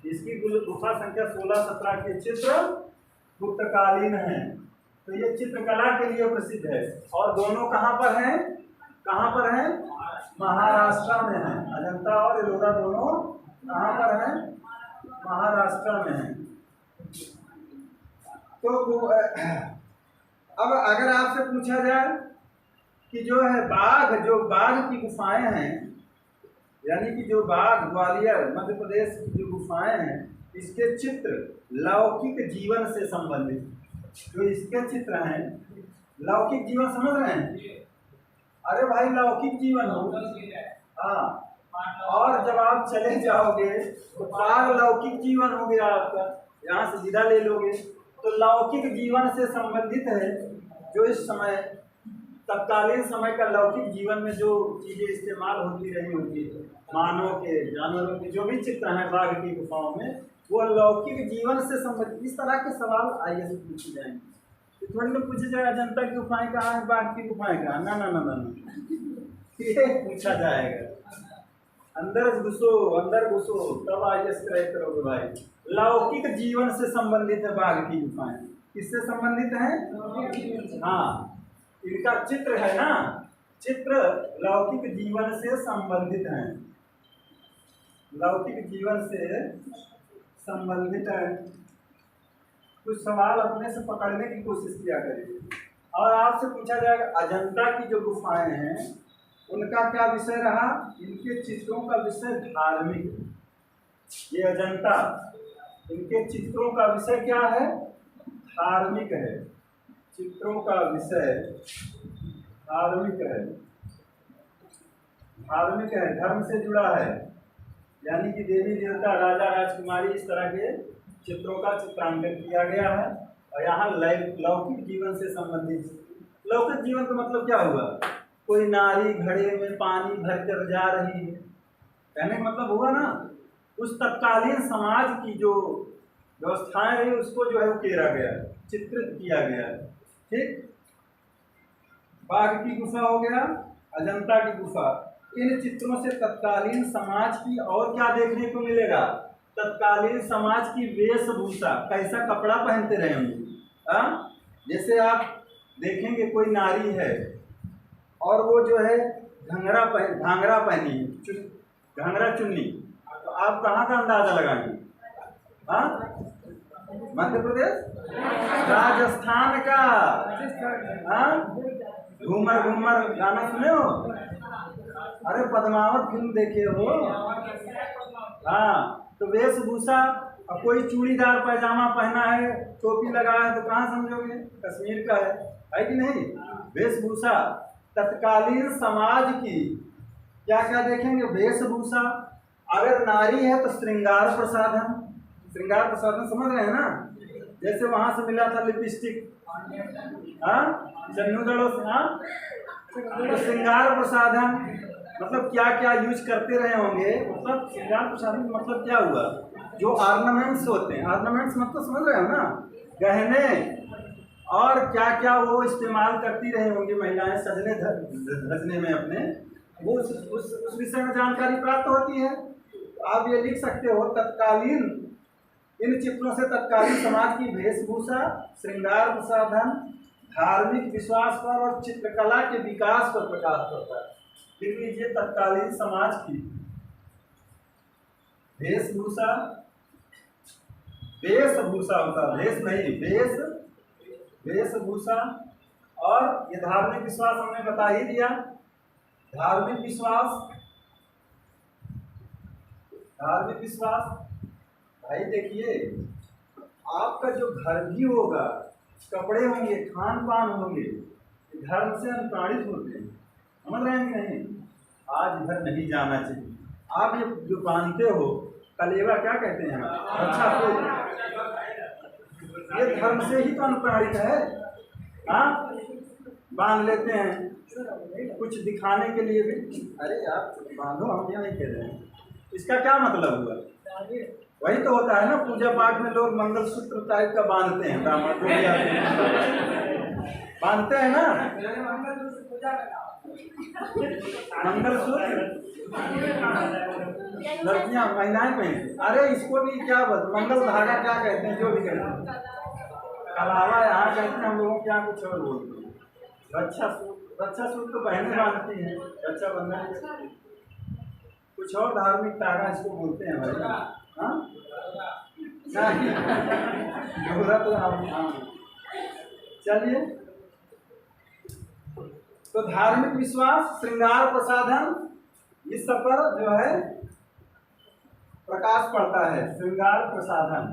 इसकी गुफा संख्या 16-17 के चित्र गुप्तकालीन है, तो ये चित्रकला के लिए प्रसिद्ध है। और दोनों कहाँ पर हैं? कहाँ पर हैं? महाराष्ट्र में हैं। अजंता और एलोरा दोनों कहाँ पर हैं? महाराष्ट्र में हैं। तो अब अगर आपसे पूछा जाए कि जो है बाघ की गुफाएं हैं, यानी कि जो बाघ ग्वालियर मध्य प्रदेश की जो गुफाएं हैं, इसके चित्र लौकिक जीवन से संबंधित, जो इसके चित्र हैं लौकिक जीवन, समझ रहे हैं? अरे भाई लौकिक जीवन हो, हाँ, और जब आप चले जाओगे तो पारलौकिक जीवन हो गया आपका, यहाँ से विदा ले लोगे तो लौकिक जीवन से संबंधित है। जो इस समय तत्कालीन समय का लौकिक जीवन में जो चीजें इस्तेमाल होती रही होगी, मानव के, जानवरों के, जो भी चित्र हैं बाघ की गुफाओं में, वो लौकिक जीवन से संबंधित। इस तरह के सवाल आइए से पूछे जाएंगे। तो थोड़ी लोग पूछे जाए अजंता की गुफाएं कहाँ है, बाघ की गुफाएं कहाँ? ना ना ना ना ना, ये पूछा जाएगा। अंदर घुसो तब आइए क्रय करोगे भाई। लौकिक जीवन से संबंधित है बाघ की गुफाएं। किससे संबंधित है? हाँ, इनका चित्र है ना, चित्र लौकिक जीवन से संबंधित है, लौकिक जीवन से संबंधित है। कुछ सवाल अपने से पकड़ने की कोशिश किया करिए। और आपसे पूछा जाएगा अजंता की जो गुफाएं हैं उनका क्या विषय रहा? इनके चित्रों का विषय धार्मिक। ये अजंता, इनके चित्रों का विषय क्या है? धार्मिक है। चित्रों का विषय धार्मिक है, धार्मिक है, धर्म से जुड़ा है, यानी कि देवी देवता, राजा राजकुमारी, इस तरह के चित्रों का चित्रांकन किया गया है। और यहाँ लौकिक जीवन से संबंधित। लौकिक जीवन का मतलब क्या हुआ? कोई नारी घड़े में पानी भरकर जा रही है, कहने का मतलब हुआ ना, उस तत्कालीन समाज की जो व्यवस्थाएं रही उसको जो है वो केरा गया, चित्रित किया गया। ठीक, बाघ की गुफा हो गया, अजंता की गुफा। इन चित्रों से तत्कालीन समाज की और क्या देखने को मिलेगा? तत्कालीन समाज की वेशभूषा, कैसा कपड़ा पहनते रहे होंगे। जैसे आप देखेंगे कोई नारी है और वो जो है घाघरा पहनी है, घाघरा चुन्नी, तो आप कहाँ का अंदाजा लगाएंगे? मध्य प्रदेश, राजस्थान का। घूमर घूमर गाना सुने हो? अरे पद्मावत फिल्म देखे हो? हाँ, तो वेशभूषा, कोई चूड़ीदार पैजामा पहना है, टोपी लगाया है, तो कहाँ समझोगे? कश्मीर का है। है कि नहीं। वेशभूषा तत्कालीन समाज की क्या क्या देखेंगे, वेशभूषा। अगर नारी है तो श्रृंगार प्रसाधन, श्रृंगार प्रसाधन समझ रहे हैं ना, जैसे वहां से मिला था लिपस्टिक, हाँ चन्नूदड़ों से, हाँ तो श्रृंगार प्रसाधन मतलब क्या क्या यूज करते रहे होंगे। मतलब श्रृंगार प्रसाधन मतलब क्या हुआ, जो ऑर्नामेंट्स होते हैं, ऑर्नामेंट्स मतलब समझ रहे हो ना, गहने और क्या क्या वो इस्तेमाल करती रही होंगी महिलाएं सजने धजने में अपने, वो उस विषय में जानकारी प्राप्त होती है। तो आप ये लिख सकते हो, तत्कालीन इन चित्रों से तत्कालीन समाज की वेशभूषा, श्रृंगार प्रसाधन, धार्मिक विश्वास पर और चित्रकला के विकास पर प्रकाश पड़ता है। लिख लीजिए, तत्कालीन समाज की वेशभूषा, वेशभूषा होता है, वेश नहीं, वेशभूषा, और ये धार्मिक विश्वास हमने बता ही दिया। धार्मिक विश्वास भाई देखिए, आपका जो घर भी होगा, कपड़े होंगे, खान पान होंगे, धर्म से अनुप्राणित होते हैं, समझ रहे हैं कि नहीं। आज इधर नहीं जाना चाहिए। आप ये जो बांधते हो कलेवा, क्या कहते हैं, अच्छा तो ये धर्म से ही तो अनुप्राणित है। हाँ बांध लेते हैं कुछ दिखाने के लिए भी। अरे आप बांधो, हम क्या नहीं कह रहे हैं, इसका क्या मतलब हुआ, वही तो होता है ना, पूजा पाठ में लोग मंगलसूत्र टाइप का बांधते हैं, बांधते हैं ना मंगलसूत्र, लड़कियां महिलाएं पहनती। अरे इसको भी क्या मंगल धागा क्या कहते हैं, जो भी कहते हैं, कलावा यहाँ कहते हैं, हम लोगों के यहाँ कुछ और बोलते हैं। रक्षा सूत्र तो बहनें बांधती हैं, रक्षा बंधन, कुछ और धार्मिक धागा इसको बोलते हैं भाई। हाँ तो हम चलिए, तो धार्मिक विश्वास, श्रृंगार प्रसाधन, इस सब पर जो है प्रकाश पड़ता है। श्रृंगार प्रसाधन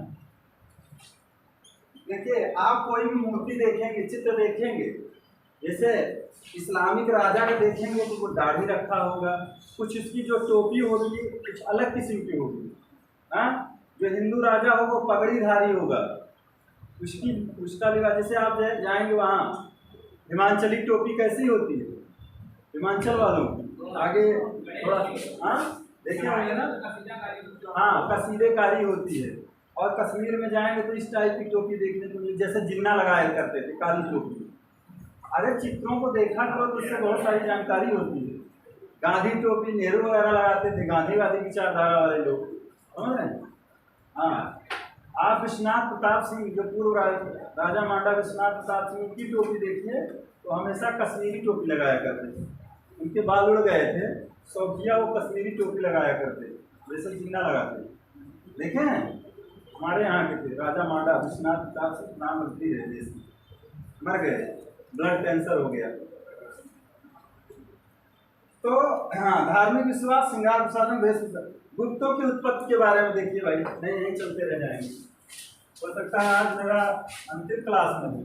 देखिए, आप कोई भी मूर्ति देखेंगे, चित्र देखेंगे, जैसे इस्लामिक राजा का देखेंगे तो वो दाढ़ी रखा होगा, कुछ इसकी जो टोपी होगी कुछ अलग किस्म की होगी। हाँ जो हिंदू राजा हो वो पगड़ीधारी होगा, उसका भी। जैसे आप जाएंगे वहाँ, हिमाचली टोपी कैसी होती है, हिमाचल वालों की आगे थोड़ा, हाँ देखे होंगे ना, हाँ कसीदेकारी होती है। और कश्मीर में जाएंगे तो इस टाइप की टोपी देखने को मिली, जैसे जिन्ना लगाया करते थे, काली टोपी। अरे चित्रों को देखा करो तो उससे बहुत सारी जानकारी होती है। गांधी टोपी नेहरू वगैरह लगाते थे, गांधीवादी विचारधारा वाले लोग, समझ रहे हैं। हाँ आप विश्वनाथ प्रताप सिंह, जो पूर्व राजा मांडा विश्वनाथ प्रताप सिंह की टोपी देखिए तो हमेशा कश्मीरी टोपी लगाया करते थे। उनके बाल उड़ गए थे, सौखिया वो कश्मीरी टोपी लगाया करते, जैसे जिन्ना लगाते। देखे हैं, हमारे यहाँ के थे राजा मांडा विश्वनाथ प्रताप सिंह, प्रधानमंत्री रहे देश में, मर गए, ब्लड कैंसर हो गया। तो हाँ धार्मिक विश्वास, श्रृंगार प्रसाधन, वेशभूषा। गुप्तों की उत्पत्ति के बारे में देखिए भाई, नहीं यही चलते रह जाएंगे, हो सकता है आज मेरा अंतिम क्लास में हो।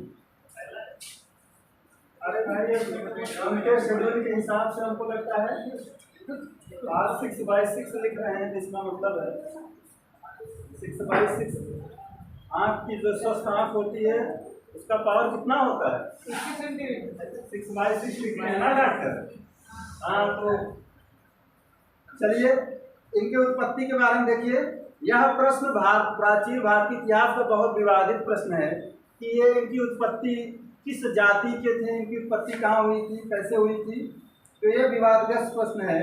अरे भाई उनके शेड्यूल के हिसाब से हमको लगता है आज 6/6 लिख रहे हैं, जिसका मतलब है 6/6। आँख की जो स्वस्थ आँख होती है उसका पावर कितना होता है, 6/6 लिख रहे हैं ना डॉक्टर। हाँ तो चलिए इनके उत्पत्ति के बारे में देखिए। यह प्रश्न प्राचीन भारतीय इतिहास का बहुत विवादित प्रश्न है कि ये इनकी उत्पत्ति किस जाति के थे, इनकी उत्पत्ति कहाँ हुई थी, कैसे हुई थी। तो ये विवादग्रस्त प्रश्न है।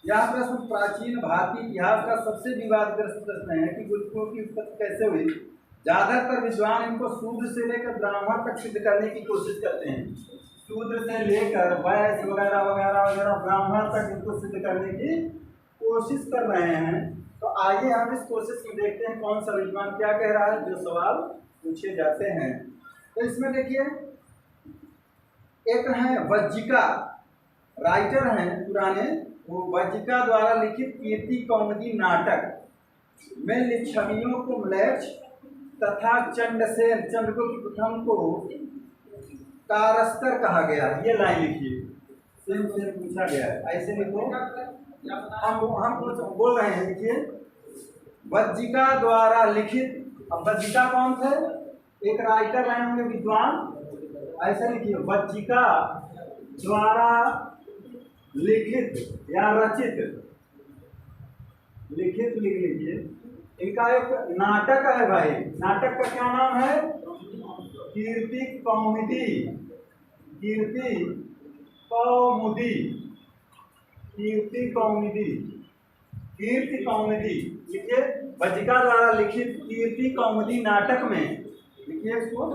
यह प्रश्न प्राचीन भारतीय इतिहास का सबसे विवादग्रस्त प्रश्न है कि गुप्तों की उत्पत्ति कैसे हुई। ज़्यादातर विद्वान इनको शूद्र से लेकर ब्राह्मण तक सिद्ध करने की कोशिश करते हैं। शूद्र से लेकर वैश्य वगैरह वगैरह वगैरह ब्राह्मण तक इनको सिद्ध करने की कोशिश कर रहे हैं। तो आइए हम इस कोशिश में देखते हैं कौन सा विद्वान क्या कह रहा है, जो सवाल पूछे जाते हैं। तो इसमें देखिए, एक है वज्जिका, राइटर हैं पुराने, वो वज्जिका द्वारा लिखित कीर्ति कौमुदी नाटक में लिच्छवियों को म्लेच्छ तथा चंडसेन, चंद्रगुप्त प्रथम को कारस्कर कहा गया है। ये लाइन लिखिए, सेम सेम पूछा गया है, ऐसे लिखो। हम बोल रहे हैं, देखिए, वज्जिका द्वारा लिखित। अब वज्जिका कौन थे? एक राइटर रहे होंगे, विद्वान। ऐसे लिखिए, वज्जिका द्वारा लिखित या रचित, लिखित लिख लीजिए। इनका एक नाटक है भाई। नाटक का क्या नाम है? कीर्ति कौमुदी। कीर्ति कौमुदी, कीर्ति कौमुदी, कीर्ति कौमुदी लिखिए। वज्जिका द्वारा लिखित कीर्ति कौमुदी नाटक में लिखिए इसको।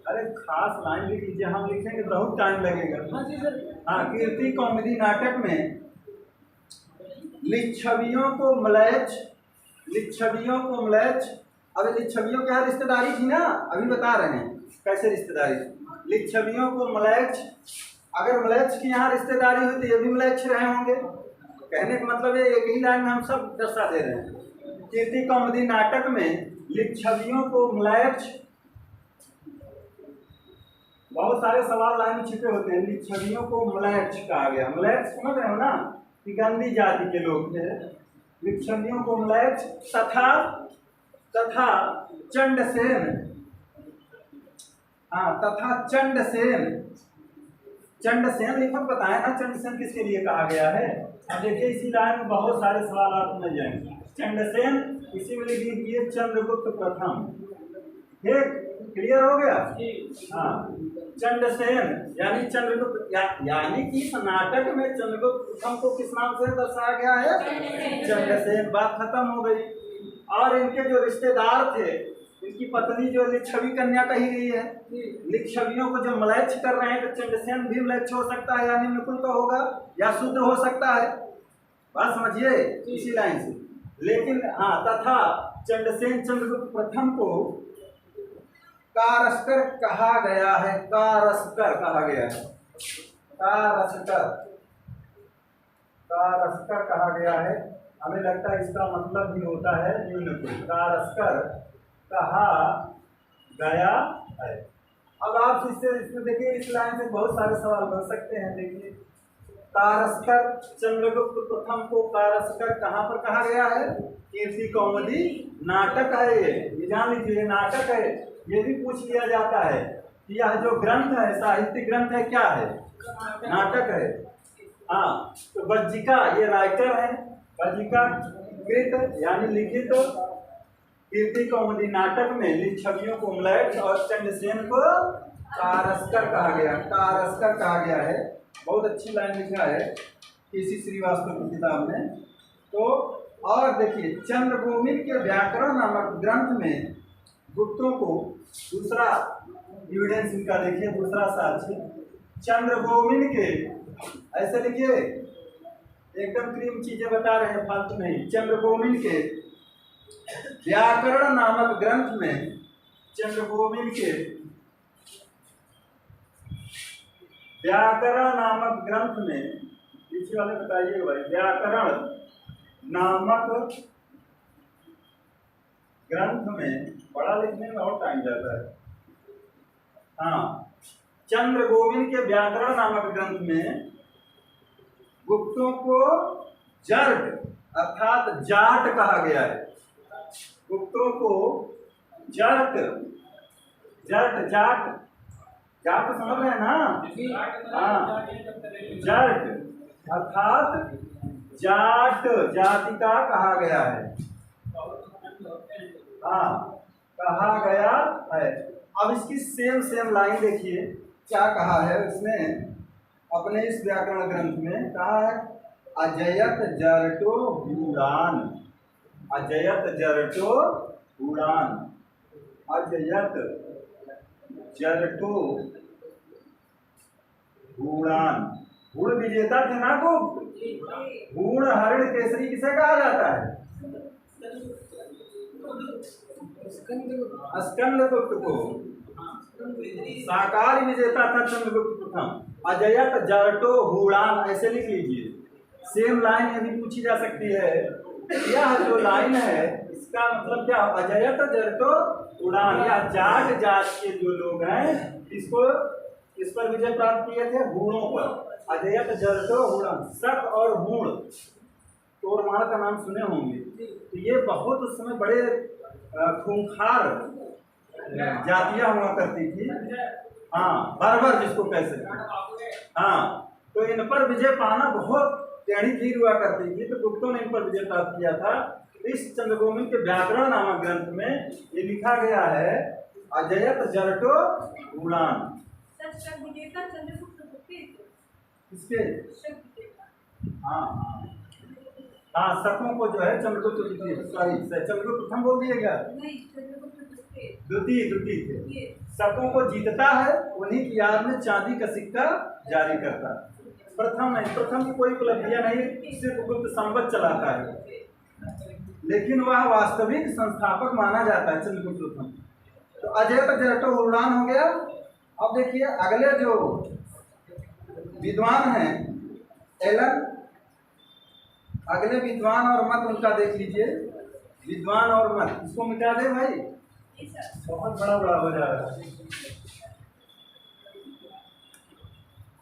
अरे खास लाइन लिख लीजिए, हम लिखेंगे बहुत टाइम लगेगा। हाँ, कीर्ति कौमुदी नाटक में लिच्छवियों को म्लेच्छ, लिच्छवियों को म्लेच्छ। अब लिच्छवियों के यहाँ रिश्तेदारी थी ना, अभी बता रहे हैं कैसे रिश्तेदारी। लिच्छवियों को म्लेच्छ, अगर म्लेच्छ की यहाँ रिश्तेदारी हुई तो ये भी म्लेच्छ रहे होंगे। कहने का मतलब है एक ही लाइन में हम सब दर्शा दे रहे हैं। कीर्ति कौमुदी नाटक में लिच्छवियों को म्लेच्छ, बहुत सारे सवाल लाइन में छिपे होते हैं। लिच्छवियों को म्लेच्छ कहा गया। म्लेच्छ समझ रहे हो ना, कि गंदी जाति के लोग थे। लिच्छवियों को म्लेच्छ तथा चंडसेन, हाँ, तथा चंडसेन। चंडसेन लिखो, पता है ना चंडसेन किसके लिए कहा गया है? अब देखिए, इसी लाइन में बहुत सारे सवाल आप मिल जाएंगे। चंडसेन, इसी में लिख लीजिए चंद्रगुप्त प्रथम। ठीक, क्लियर हो गया? हाँ, चंडसेन यानी चंद्रगुप्त, यानी कि इस नाटक में चंद्रगुप्त प्रथम को किस नाम से दर्शाया गया है? चंडसेन। बात खत्म हो गई। और इनके जो रिश्तेदार थे, इनकी पत्नी जो लिच्छवी कन्या कही गई है, लिच्छवियों को जो म्लेच्छ कर रहे हैं, तो चंडसेन भी म्लेच्छ हो सकता है, यानी नकुल का होगा, या शूद्र हो सकता है। बात समझिए इसी लाइन से। लेकिन हाँ, तथा चंडसेन चंद्रगुप्त प्रथम को कारस्कर कहा गया है। कारस्कर कहा गया है। कारस्कर, कारस्कर कहा गया है। हमें लगता है इसका मतलब भी होता है न्यूनकुल। कारस्कर कहा गया है। अब आप इसमें देखिए, इस लाइन से बहुत सारे सवाल बन सकते हैं। देखिए, कारस्कर चंद्रगुप्त प्रथम को कारस्कर कहाँ पर कहा गया है? कीर्ति कौमुदी नाटक है। ये जान लीजिए, नाटक है। ये भी पूछ लिया जाता है कि यह जो ग्रंथ है, साहित्यिक ग्रंथ है, क्या है? नाटक है। हाँ, तो वज्जिका ये राइटर है। वज्जिका कृत यानी लिखित कीर्ति कौमुदी नाटक में लिच्छवियों को म्लेच्छ और चंडसेन को कारस्कर कहा गया। कारस्कर कहा गया है। बहुत अच्छी लाइन लिखा है केसी श्रीवास्तव की किताब में। तो और देखिए, चंद्रभूमि के व्याकरण नामक ग्रंथ में गुप्तों को दूसरा एविडेंस इनका देखिए, दूसरा साक्ष्य चंद्रभूमि के, ऐसे लिखिए, एकदम क्रीम चीजें बता रहे हैं, फालतू नहीं। चंद्रभूमि के व्याकरण नामक ग्रंथ में, चंद्रभूमि के व्याकरण नामक ग्रंथ में, पीछे वाले बताइए भाई, व्याकरण नामक ग्रंथ में, पढ़ा लिखने में और टाइम जाता है। हाँ, चंद्रगोविंद के व्याकरण नामक ग्रंथ में गुप्तों को जर्ट अर्थात जाट कहा गया है। गुप्तों को जर्ट, जर्ट, जाट, जाट तो समझ रहे हैं ना? हाँ, जर्ट अर्थात जाट, जाति का कहा गया है। हाँ, कहा गया है। अब इसकी सेम लाइन देखिए, क्या कहा है उसने अपने इस व्याकरण ग्रंथ में? कहा है अजयत जरटो उड़ान, अजयत जरटो उड़ान, अजयत जरटो उड़ान। गुण विजेता थे ना गुप्त। गुण हरिण केसरी किसे कहा जाता है? स्कंदगुप्त को। शाकाहारी विजेता था चंद्रगुप्त प्रथम। अजयत जरटो हुड़ान, ऐसे लिख लीजिए। सेम लाइन यदि पूछी जा सकती है। यह जो लाइन है इसका मतलब क्या, अजयत जरटो उड़ान, या जाट जात के जो लोग हैं इसको इस पर विजय प्राप्त किए थे हूणों पर। अजयत जरटो उड़ान, शक और हूण तोड़माड़ का नाम सुने होंगे। तो ये बहुत उस समय बड़े खूंखार जातियां हुआ करती थी। हाँ, बर्बर जिसको कह सकते। हाँ, तो इन पर विजय पाना बहुत टेढ़ी खीर हुआ करती थी। तो गुप्तों ने इन पर विजय प्राप्त किया था। इस चंद्रगोविंद के व्याकरण नामक ग्रंथ में ये लिखा गया है अजयत जरटो उड़ान। किसके? हाँ हाँ हाँ, शकों को जो है चंद्रगुप्त द्वितीय, सॉरी चंद्रगुप्त प्रथम बोल दिया गया, द्वितीय थे। शकों को जीतता है, उन्हीं की याद में चांदी का सिक्का जारी करता है। प्रथम नहीं, प्रथम की कोई उपलब्धियां नहीं, सिर्फ गुप्त संवत चलाता है, लेकिन वह वास्तविक संस्थापक माना जाता है चंद्रगुप्त प्रथम। तो अजयत जरटो उड़ान हो गया। अब देखिए अगले जो विद्वान हैं एलन, अगले विद्वान और मत उनका देख लीजिए। विद्वान और मत इसको मिटा दे भाई, बहुत बड़ा हो जा रहा है।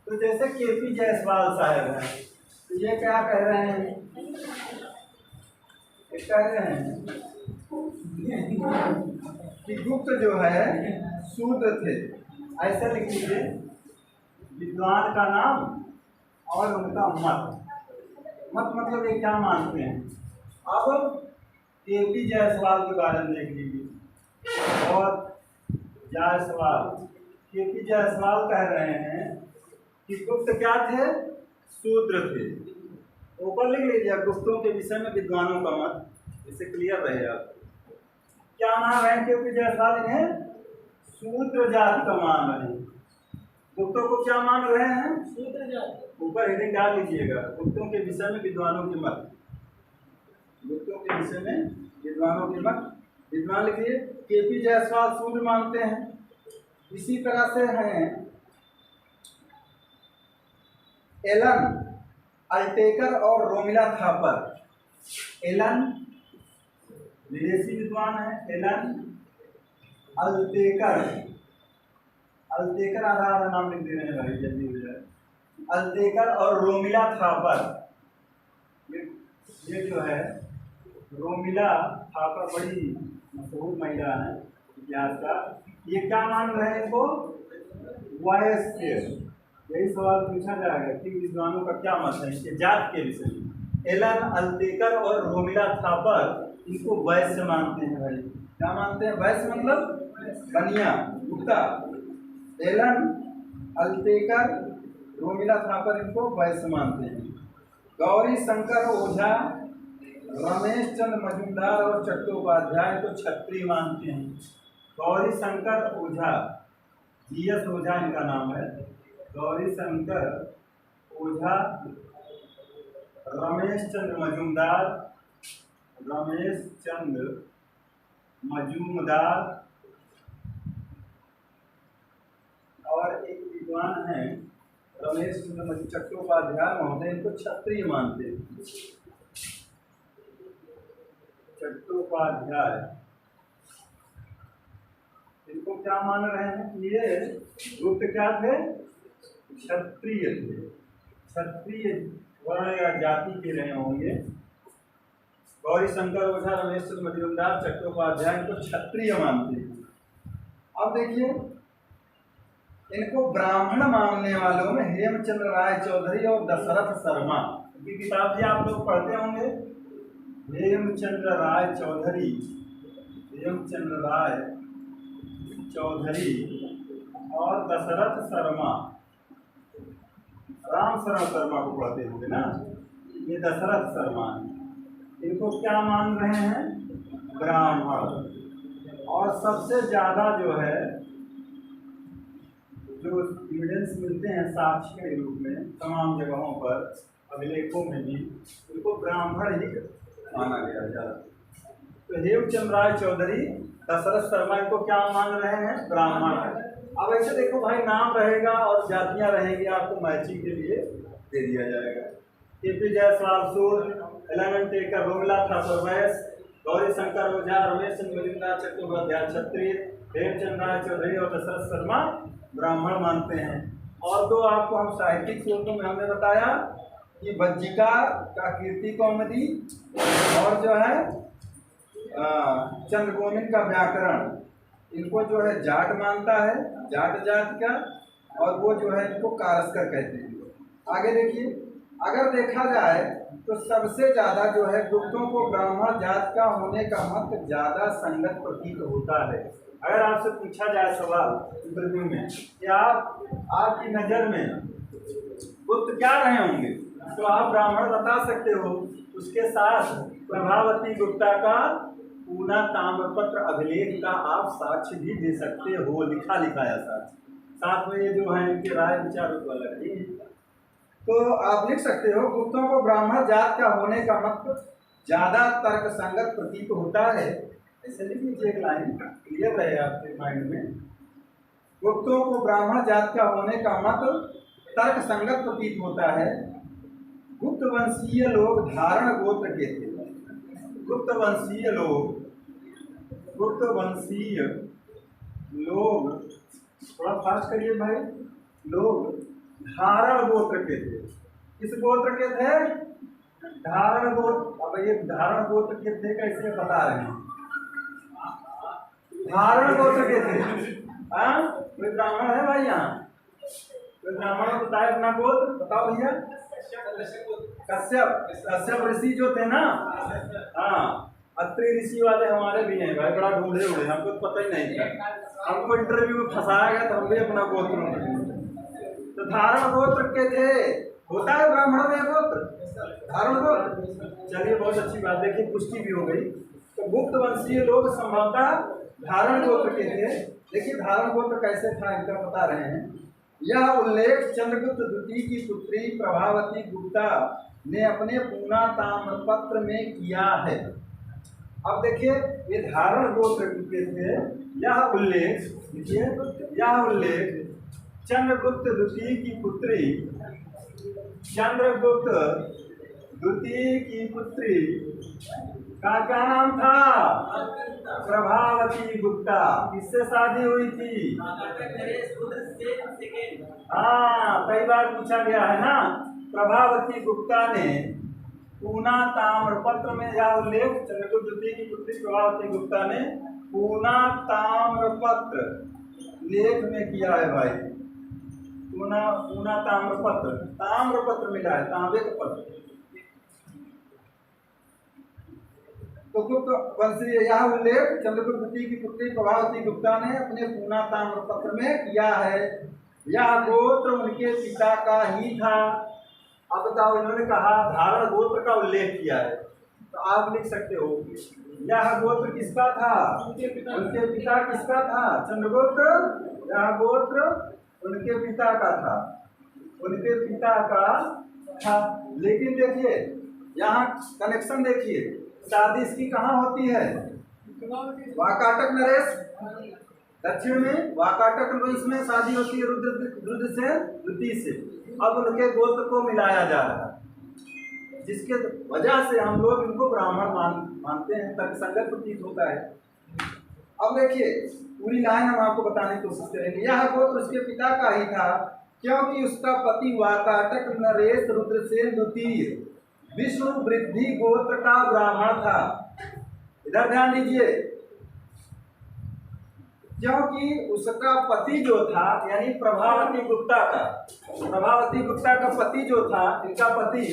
तो जैसे केपी जायसवाल साहब हैं, तो ये क्या कह रहे हैं, ये कह रहे हैं कि गुप्त जो है शूद्र थे। ऐसा लिख लीजिए, विद्वान का नाम और उनका मत। मत मतलब ये क्या मानते हैं। अब केपी जायसवाल के बारे में देख लीजिए। और जायसवाल, केपी जायसवाल कह रहे हैं कि गुप्त क्या थे, शूद्र थे। ऊपर लिख लीजिए गुप्तों के विषय में विद्वानों का मत, इससे क्लियर रहे आप। क्या मान रहे हैं केपी जायसवाल, इन्हें शूद्र जाति का मान रहे हैं। गुप्तों को क्या मान रहे हैं, शूद्र जाति। ऊपर हेडिंग डाल लीजिएगा, गुप्तों के विषय में विद्वानों के मत। गुप्तों के विषय में विद्वानों के मत, विद्वान लिखिए। केपी जायसवाल शूद्र मानते हैं। इसी तरह से हैं एलन, अल्टेकर और रोमिला थापर। एलन विदेशी विद्वान है, एलन, अल्टेकर, अल्टेकर आधा आधा नाम लिख दे रहे हैं भाई, जल्दी हो जाए। अल्टेकर और रोमिला थापर, ये जो है रोमिला थापर बड़ी मशहूर महिला है इतिहास का। ये क्या मान रहे हैं इनको, वयस्क। यही सवाल पूछा जाएगा कि विद्वानों का क्या मत है इनके जात के विषय में। एलन, अल्टेकर और रोमिला थापर इनको वैश्य मानते हैं भाई। क्या मानते हैं, वैश्य मतलब बनिया, गुप्ता। एलन, अल्टेकर, रोमिला थापर इनको वैश्य मानते हैं। गौरी शंकर ओझा, रमेश चंद्र मजूमदार और चट्टोपाध्याय को क्षत्रिय मानते हैं। गौरी शंकर ओझा, जीएस ओझा इनका नाम है। गौरी शंकर ओझा, रमेश चंद्र मजूमदार, रमेश चंद्र मजूमदार और एक विद्वान है रमेश चंद्र चट्टोपाध्याय महोदय, इनको क्षत्रिय मानते हैं। चट्टोपाध्याय इनको क्या मान रहे हैं कि ये गुप्त क्या थे, क्षत्रिय थे, क्षत्रिय वर्ण या जाति के रहे होंगे। गौरी शंकर ओझा, रमेश चंद्र मजूमदार, चट्टोपाध्याय इनको क्षत्रिय मानते हैं। अब देखिए इनको ब्राह्मण मानने वालों में हेमचंद्र राय चौधरी और दशरथ शर्मा की किताब भी आप लोग पढ़ते होंगे। हेमचंद्र राय चौधरी, हेमचंद्र राय चौधरी और दशरथ शर्मा, राम शरण शर्मा को पढ़ते होंगे ना, ये दशरथ शर्मा। इनको क्या मान रहे हैं, ब्राह्मण। और सबसे ज़्यादा जो है जो एविडेंस मिलते हैं साक्ष्य के रूप में तमाम जगहों पर, अभिलेखों में भी, उनको ब्राह्मण ही माना गया ज़्यादा। तो हेमचंद्र राय चौधरी, दशरथ शर्मा इनको क्या मान रहे हैं, ब्राह्मण। अब ऐसे देखो भाई, नाम रहेगा और जातियां रहेंगी, आपको मैचिंग के लिए दे दिया जाएगा। केपी जायसवाल शूद्र, एलन अल्टेकर रोमिला थापर वैश्य, गौरी शंकर ओझा, रमेश चंद्र मजुमदार चट्टोपाध्याय क्षत्रिय, हेमचंद राय चौधरी और दशरथ शर्मा ब्राह्मण मानते हैं। और तो आपको हम साहित्यिक स्रोतों में हमने बताया कि बज्जिका का कीर्ति कौमुदी और जो है चंद्रगोमिन का व्याकरण, इनको जो है जाट मानता है, जाट जात का, और वो जो है इनको कारस्कर कहते हैं। आगे देखिए, अगर देखा जाए तो सबसे ज्यादा जो है गुप्तों को ब्राह्मण जात का होने का मत ज्यादा संगत प्रतीत होता है। अगर आपसे पूछा जाए सवाल इंटरव्यू में कि आपकी नजर में गुप्त क्या रहे होंगे, तो आप ब्राह्मण बता सकते हो। उसके साथ प्रभावती गुप्ता का पूना ताम्रपत्र अभिलेख का आप साक्ष्य भी दे सकते हो, लिखा लिखाया साक्ष्य, साथ में ये जो है इनके राय विचार वाला नहीं है। तो आप लिख सकते हो, गुप्तों को ब्राह्मण जात का होने का मत ज्यादा तर्क संगत प्रतीत होता है। ऐसे लिख लीजिए, एक लाइन क्लियर रहे आपके माइंड में। गुप्तों को ब्राह्मण जात का होने का मत तर्क संगत प्रतीत होता है। गुप्त वंशीय लोग धारण गोत्र के थे। गुप्त वंशीय लोग थोड़ा फास्ट करिए भाई, लोग धारण गोत्र के थे। किस गोत्र के थे? धारण गोत्र। अब ये धारण गोत्र के थे कैसे बता रहे हैं? धारण गोत्र के थे। हाँ, कोई ब्राह्मण है भाई यहाँ? कोई ब्राह्मण बताए अपना गोत्र? बताओ भैया। कश्यप ऋषि जो थे ना, हाँ, अत्रि ऋषि वाले हमारे भी हैं भाई, बड़ा ढूंढे हुए, हमको तो पता ही नहीं था। हमको इंटरव्यू में फंसाया गया तो हम भी अपना गोत्र, तो धारण गोत्र के थे। होता है ब्राह्मण में गोत्र, धारण गोत्र। चलिए, बहुत अच्छी बात, देखिए पुष्टि भी हो गई। तो गुप्त वंशीय लोग संभवतः धारण गोत्र के थे। देखिए धारण गोत्र कैसे था इनका बता रहे हैं। यह उल्लेख चंद्रगुप्त द्वितीय की पुत्री प्रभावती गुप्ता ने अपने पूना ताम्रपत्र में किया है। अब देखिए, ये धारण गोत्र के थे। यह उल्लेख देखिए, यह उल्लेख चंद्रगुप्त द्वितीय की पुत्री, चंद्रगुप्त द्वितीय की पुत्री का क्या नाम था? प्रभावती गुप्ता। किससे शादी हुई थी? हाँ, कई बार पूछा गया है ना। प्रभावती गुप्ता ने पूना ताम्रपत्र में यह उल्लेख चंद्रगुप्त द्वितीय की पुत्री प्रभावती गुप्ता ने पूना ताम्रपत्र लेख में किया है भाई। पूना ताम्रपत्र मिला है, तांबे का पत्र। तो गुप्त वंशीय यह उल्लेख चंद्रगुप्त द्वितीय की पुत्री प्रभावती गुप्ता ने अपने पूना ताम्रपत्र में किया है। यह गोत्र उनके पिता का ही था। अब बताओ, इन्होंने कहा धारण गोत्र का उल्लेख किया है, तो आप लिख सकते हो यह गोत्र किसका था? उनके पिता किसका था? चंद्रगुप्त। यह गोत्र उनके पिता का था, उनके पिता का था। लेकिन देखिए यहाँ कनेक्शन देखिए, शादी इसकी कहाँ होती है? वाकाटक नरेश दक्षिण में, वाकाटक वंश में शादी होती है रुद्र से, द्वितीय से। अब उनके गोत्र को मिलाया जा रहा है, जिसके वजह से हम लोग इनको ब्राह्मण मानते हैं, तर्कसंगत प्रतीत होता है। अब देखिए पूरी लाइन हम आपको बताने की कोशिश करेंगे। यह गोत्र उसके पिता का ही था, क्योंकि उसका पति वाकाटक नरेश रुद्रसेन द्वितीय विष्णु वृद्धि गोत्र का ब्राह्मण था। इधर ध्यान दीजिए, क्योंकि उसका पति जो था, यानी प्रभावती गुप्ता का पति जो था, इनका पति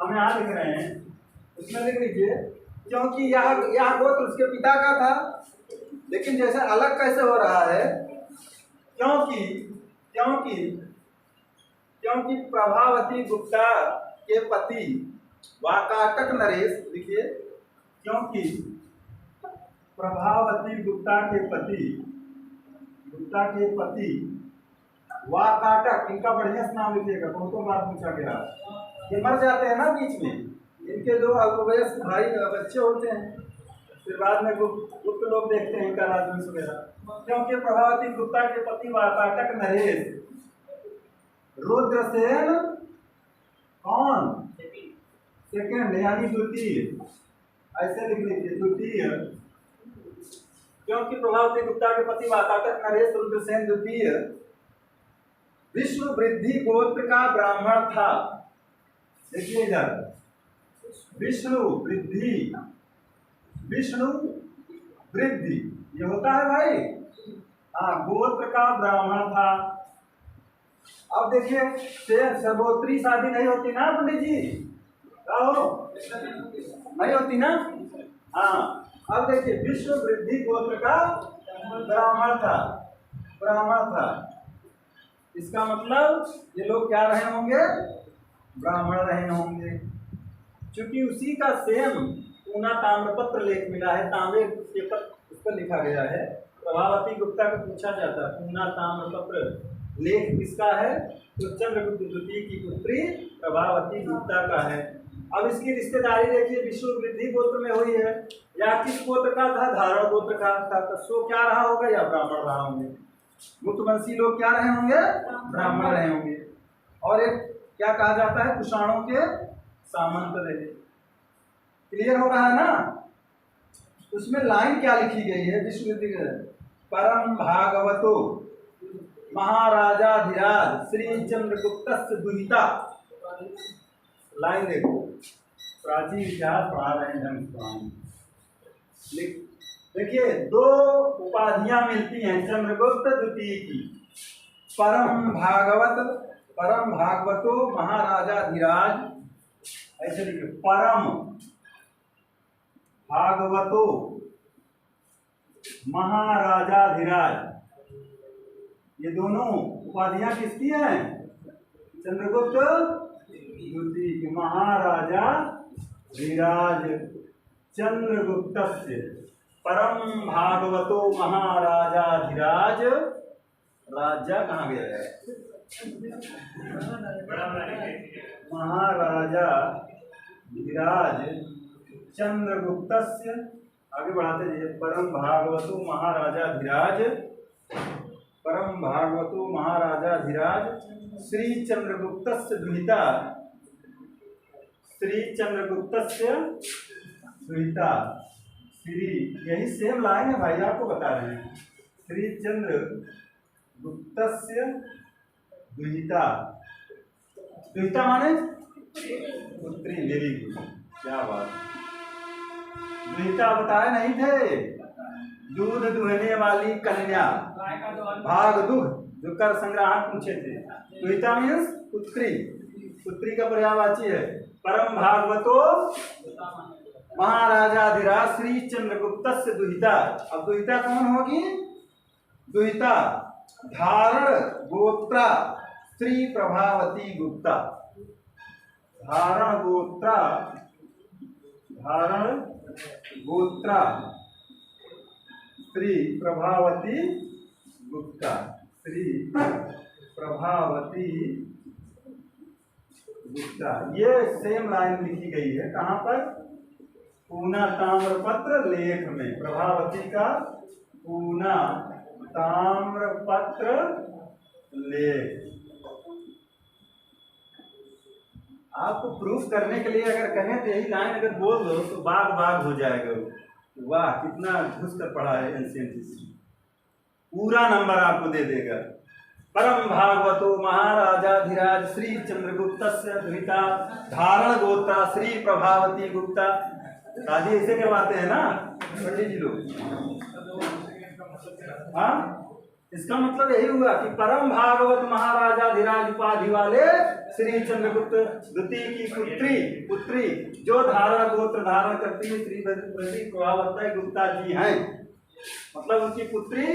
हम यहाँ लिख रहे हैं, उसमें लिख लीजिए, क्योंकि यह गोत्र उसके पिता का था। लेकिन जैसे अलग कैसे हो रहा है? क्योंकि प्रभावती गुप्ता के पति वाकाटक नरेश, देखिए, क्योंकि प्रभावती गुप्ता के पति वाकाटक, इनका बढ़िया से नाम लिखिएगा, बहुतों बार पूछा गया। ये मर जाते हैं ना बीच में, इनके दो अल्पवयस्क भाई बच्चे होते हैं, फिर बाद में गुप्त लोग देखते हैं इनका राजवंश वगैरह। क्योंकि प्रभावती गुप्ता के पति वाकाटक नरेश रुद्रसेन कौन? सेकेंड यानी द्वितीय, ऐसे लिख लीजिए द्वितीय, क्योंकि प्रभावती गुप्ता के पति वातावत नरेश रुद्रसेन द्वितीय विष्णु वृद्धि गोत्र का ब्राह्मण था। देखिए इधर विष्णु वृद्धि, विष्णु वृद्धि ये होता है भाई, हाँ गोत्र का ब्राह्मण था। अब देखिए सर्वोत्तरी शादी नहीं होती ना पंडित जी, क्या हो नहीं होती ना, हाँ। अब देखिए विष्णु वृद्धि गोत्र का ब्राह्मण था, ब्राह्मण था, इसका मतलब ये लोग क्या रहे होंगे, ब्राह्मण रहे होंगे। क्योंकि उसी का सेम पूना ताम्रपत्र लेख मिला है, तांबे के पर उस पर लिखा गया है। प्रभावती गुप्ता को पूछा जाता है पूना ताम्रपत्र लेख किसका है, तो चंद्रगुप्त द्वितीय की पुत्री प्रभावती गुप्ता का है। अब इसकी रिश्तेदारी देखिए विष्णु वृद्धि गोत्र में हुई है, या किस गोत्र का था, धारण गोत्र का था, तो सो क्या रहा होगा, या ब्राह्मण रहा होंगे। गुप्तवंशी लोग क्या रहे होंगे, ब्राह्मण रहे होंगे। और एक क्या कहा जाता है, कुषाणों के सामंत रहे। क्लियर हो रहा है ना। उसमें लाइन क्या लिखी गई है, विष्णु परम भागवतो महाराजाधिराज श्री चंद्रगुप्त दुहिता। लाइन देखो, प्राचीन इतिहास पढ़ा रहे हैं ढंग से। देखिए दो उपाधियां मिलती हैं चंद्रगुप्त द्वितीय की, परम भागवतो महाराजाधिराज, ऐसे लिखे परम भागवतो महाराजाधिराज, ये दोनों उपाधियां किसकी हैं, चंद्रगुप्त द्वितीय की। महाराजा धीराज चंद्रगुप्तस्य परम भागवतो महाराजाधिराज, राजा कहाँ गया है, महाराजा धीराज चंद्रगुप्तस्य, आगे बढ़ाते जाइए, परम भागवतो महाराजाधिराज, परम भागवतो महाराजाधिराज श्री चंद्रगुप्तस्य दुहिता, श्री चंद्रगुप्तस्य दुहिता, श्री यही सेम लाइन है भाई, आपको बता रहे हैं। श्री चंद्रगुप्तस्य दुहिता, दुहिता माने पुत्री, मेरी क्या बात, दुहिता बताए नहीं थे, दूध दुहने वाली कन्या, भाग दुख जो कर संग्राहक पूछे थे। दुहिता मीन्स पुत्री, पुत्री का पर्यायवाची है। परम भागवतो महाराजाधिराज श्री चंद्रगुप्तस्य दुहिता। अब दुहिता कौन होगी, दुहिता धारण गोत्रा श्री प्रभावती गुप्ता, धारण गोत्रा, धारण गोत्रा श्री प्रभावती गुप्ता, श्री प्रभावती गुप्ता। ये सेम लाइन लिखी गई है कहाँ पर, पूना ताम्रपत्र लेख में, प्रभावती का पूना ताम्रपत्र लेख। आपको प्रूफ करने के लिए अगर कहें तो यही लाइन अगर बोल दो तो बाग बाग हो जाएगा। वाह कितना घुस कर पढ़ा है एंशिएंट हिस्ट्री, पूरा नंबर आपको दे देगा। परम भागवतो महाराजाधिराज श्री चंद्रगुप्तस्य दुहिता धारण गोत्रा श्री प्रभावती गुप्ता। शादी ऐसे करवाते हैं ना पंडित जी लोग, हाँ। इसका मतलब यही हुआ कि परम भागवत महाराजाधिराज उपाधि वाले श्री चंद्रगुप्त द्वितीय की पुत्री जो धारण गोत्र धारण करती है श्री प्रभावती गुप्ता जी हैं, मतलब उनकी पुत्री।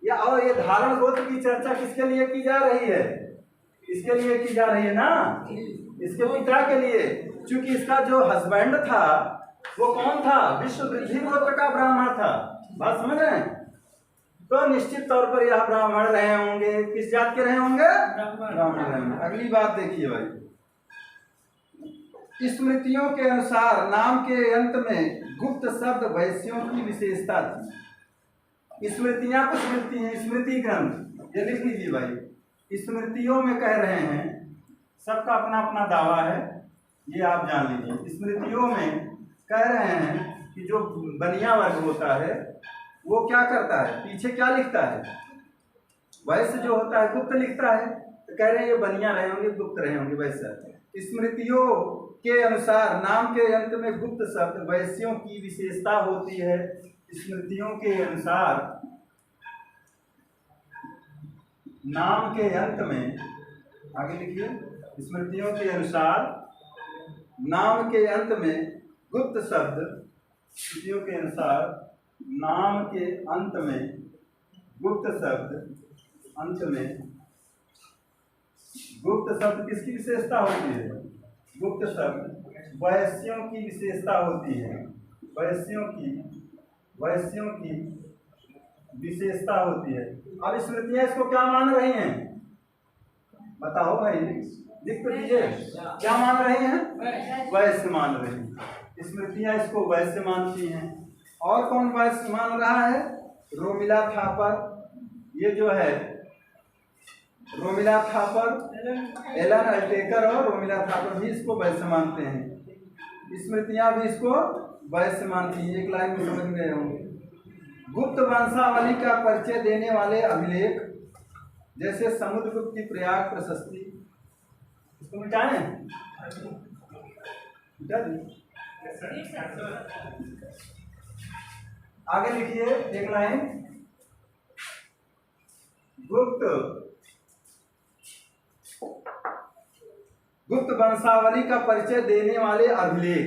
या और ये धारण गोत्र की चर्चा किसके लिए की जा रही है, इसके लिए की जा रही है ना, इसके पिता के लिए। क्योंकि इसका जो हस्बैंड था वो कौन था, विश्व वृद्धि गोत्र का ब्राह्मण था। बात समझ रहे हैं। तो निश्चित तौर पर यह ब्राह्मण रहे होंगे। किस जात के रहे होंगे, ब्राह्मण रहे होंगे। अगली बात देखिए भाई, स्मृतियों के अनुसार नाम के अंत में गुप्त शब्द वैश्यों की विशेषता थी। स्मृतियां कुछ मिलती हैं, स्मृति ग्रंथ ये लिख लीजिए भाई। स्मृतियों में कह रहे हैं, सबका अपना अपना दावा है, ये आप जान लीजिए। स्मृतियों में कह रहे हैं कि जो बनिया वर्ग होता है वो क्या करता है, पीछे क्या लिखता है, वैश्य जो होता है गुप्त लिखता है। तो कह रहे हैं ये बनिया रहे होंगे, गुप्त रहे होंगे वैश्य। स्मृतियों के अनुसार नाम के अंत में गुप्त शब्द वैश्यों की विशेषता होती है। स्मृतियों के अनुसार नाम के अंत में, आगे लिखिए, स्मृतियों के अनुसार नाम के अंत में गुप्त शब्द, स्मृतियों के अनुसार नाम के अंत में गुप्त शब्द, अंत में गुप्त शब्द किसकी विशेषता होती है, गुप्त शब्द वैश्यों की विशेषता होती है, वैश्यों की विशेषता होती है। अब स्मृतियां इसको क्या मान रही हैं, बताओ भाई, लिख तो दीजिए, क्या मान रही हैं, वैश्य मान रही हैं। स्मृतियां इसको वैश्य मानती हैं। और कौन वैश्य मान रहा है, रोमिला थापर, ये जो है रोमिला थापर, एलन अल्टेकर और रोमिला थापर भी इसको वैश्य मानते हैं। स्मृतियां भी इसको वैश्य मानती हैं। एक लाइन में समझ गए होंगे। गुप्त वंशावली का परिचय देने वाले अभिलेख जैसे समुद्रगुप्त की प्रयाग प्रशस्ति, इसको मिटाएं, मिटा दी। आगे लिखिए एक लाइन, गुप्त वंशावली का परिचय देने वाले अभिलेख,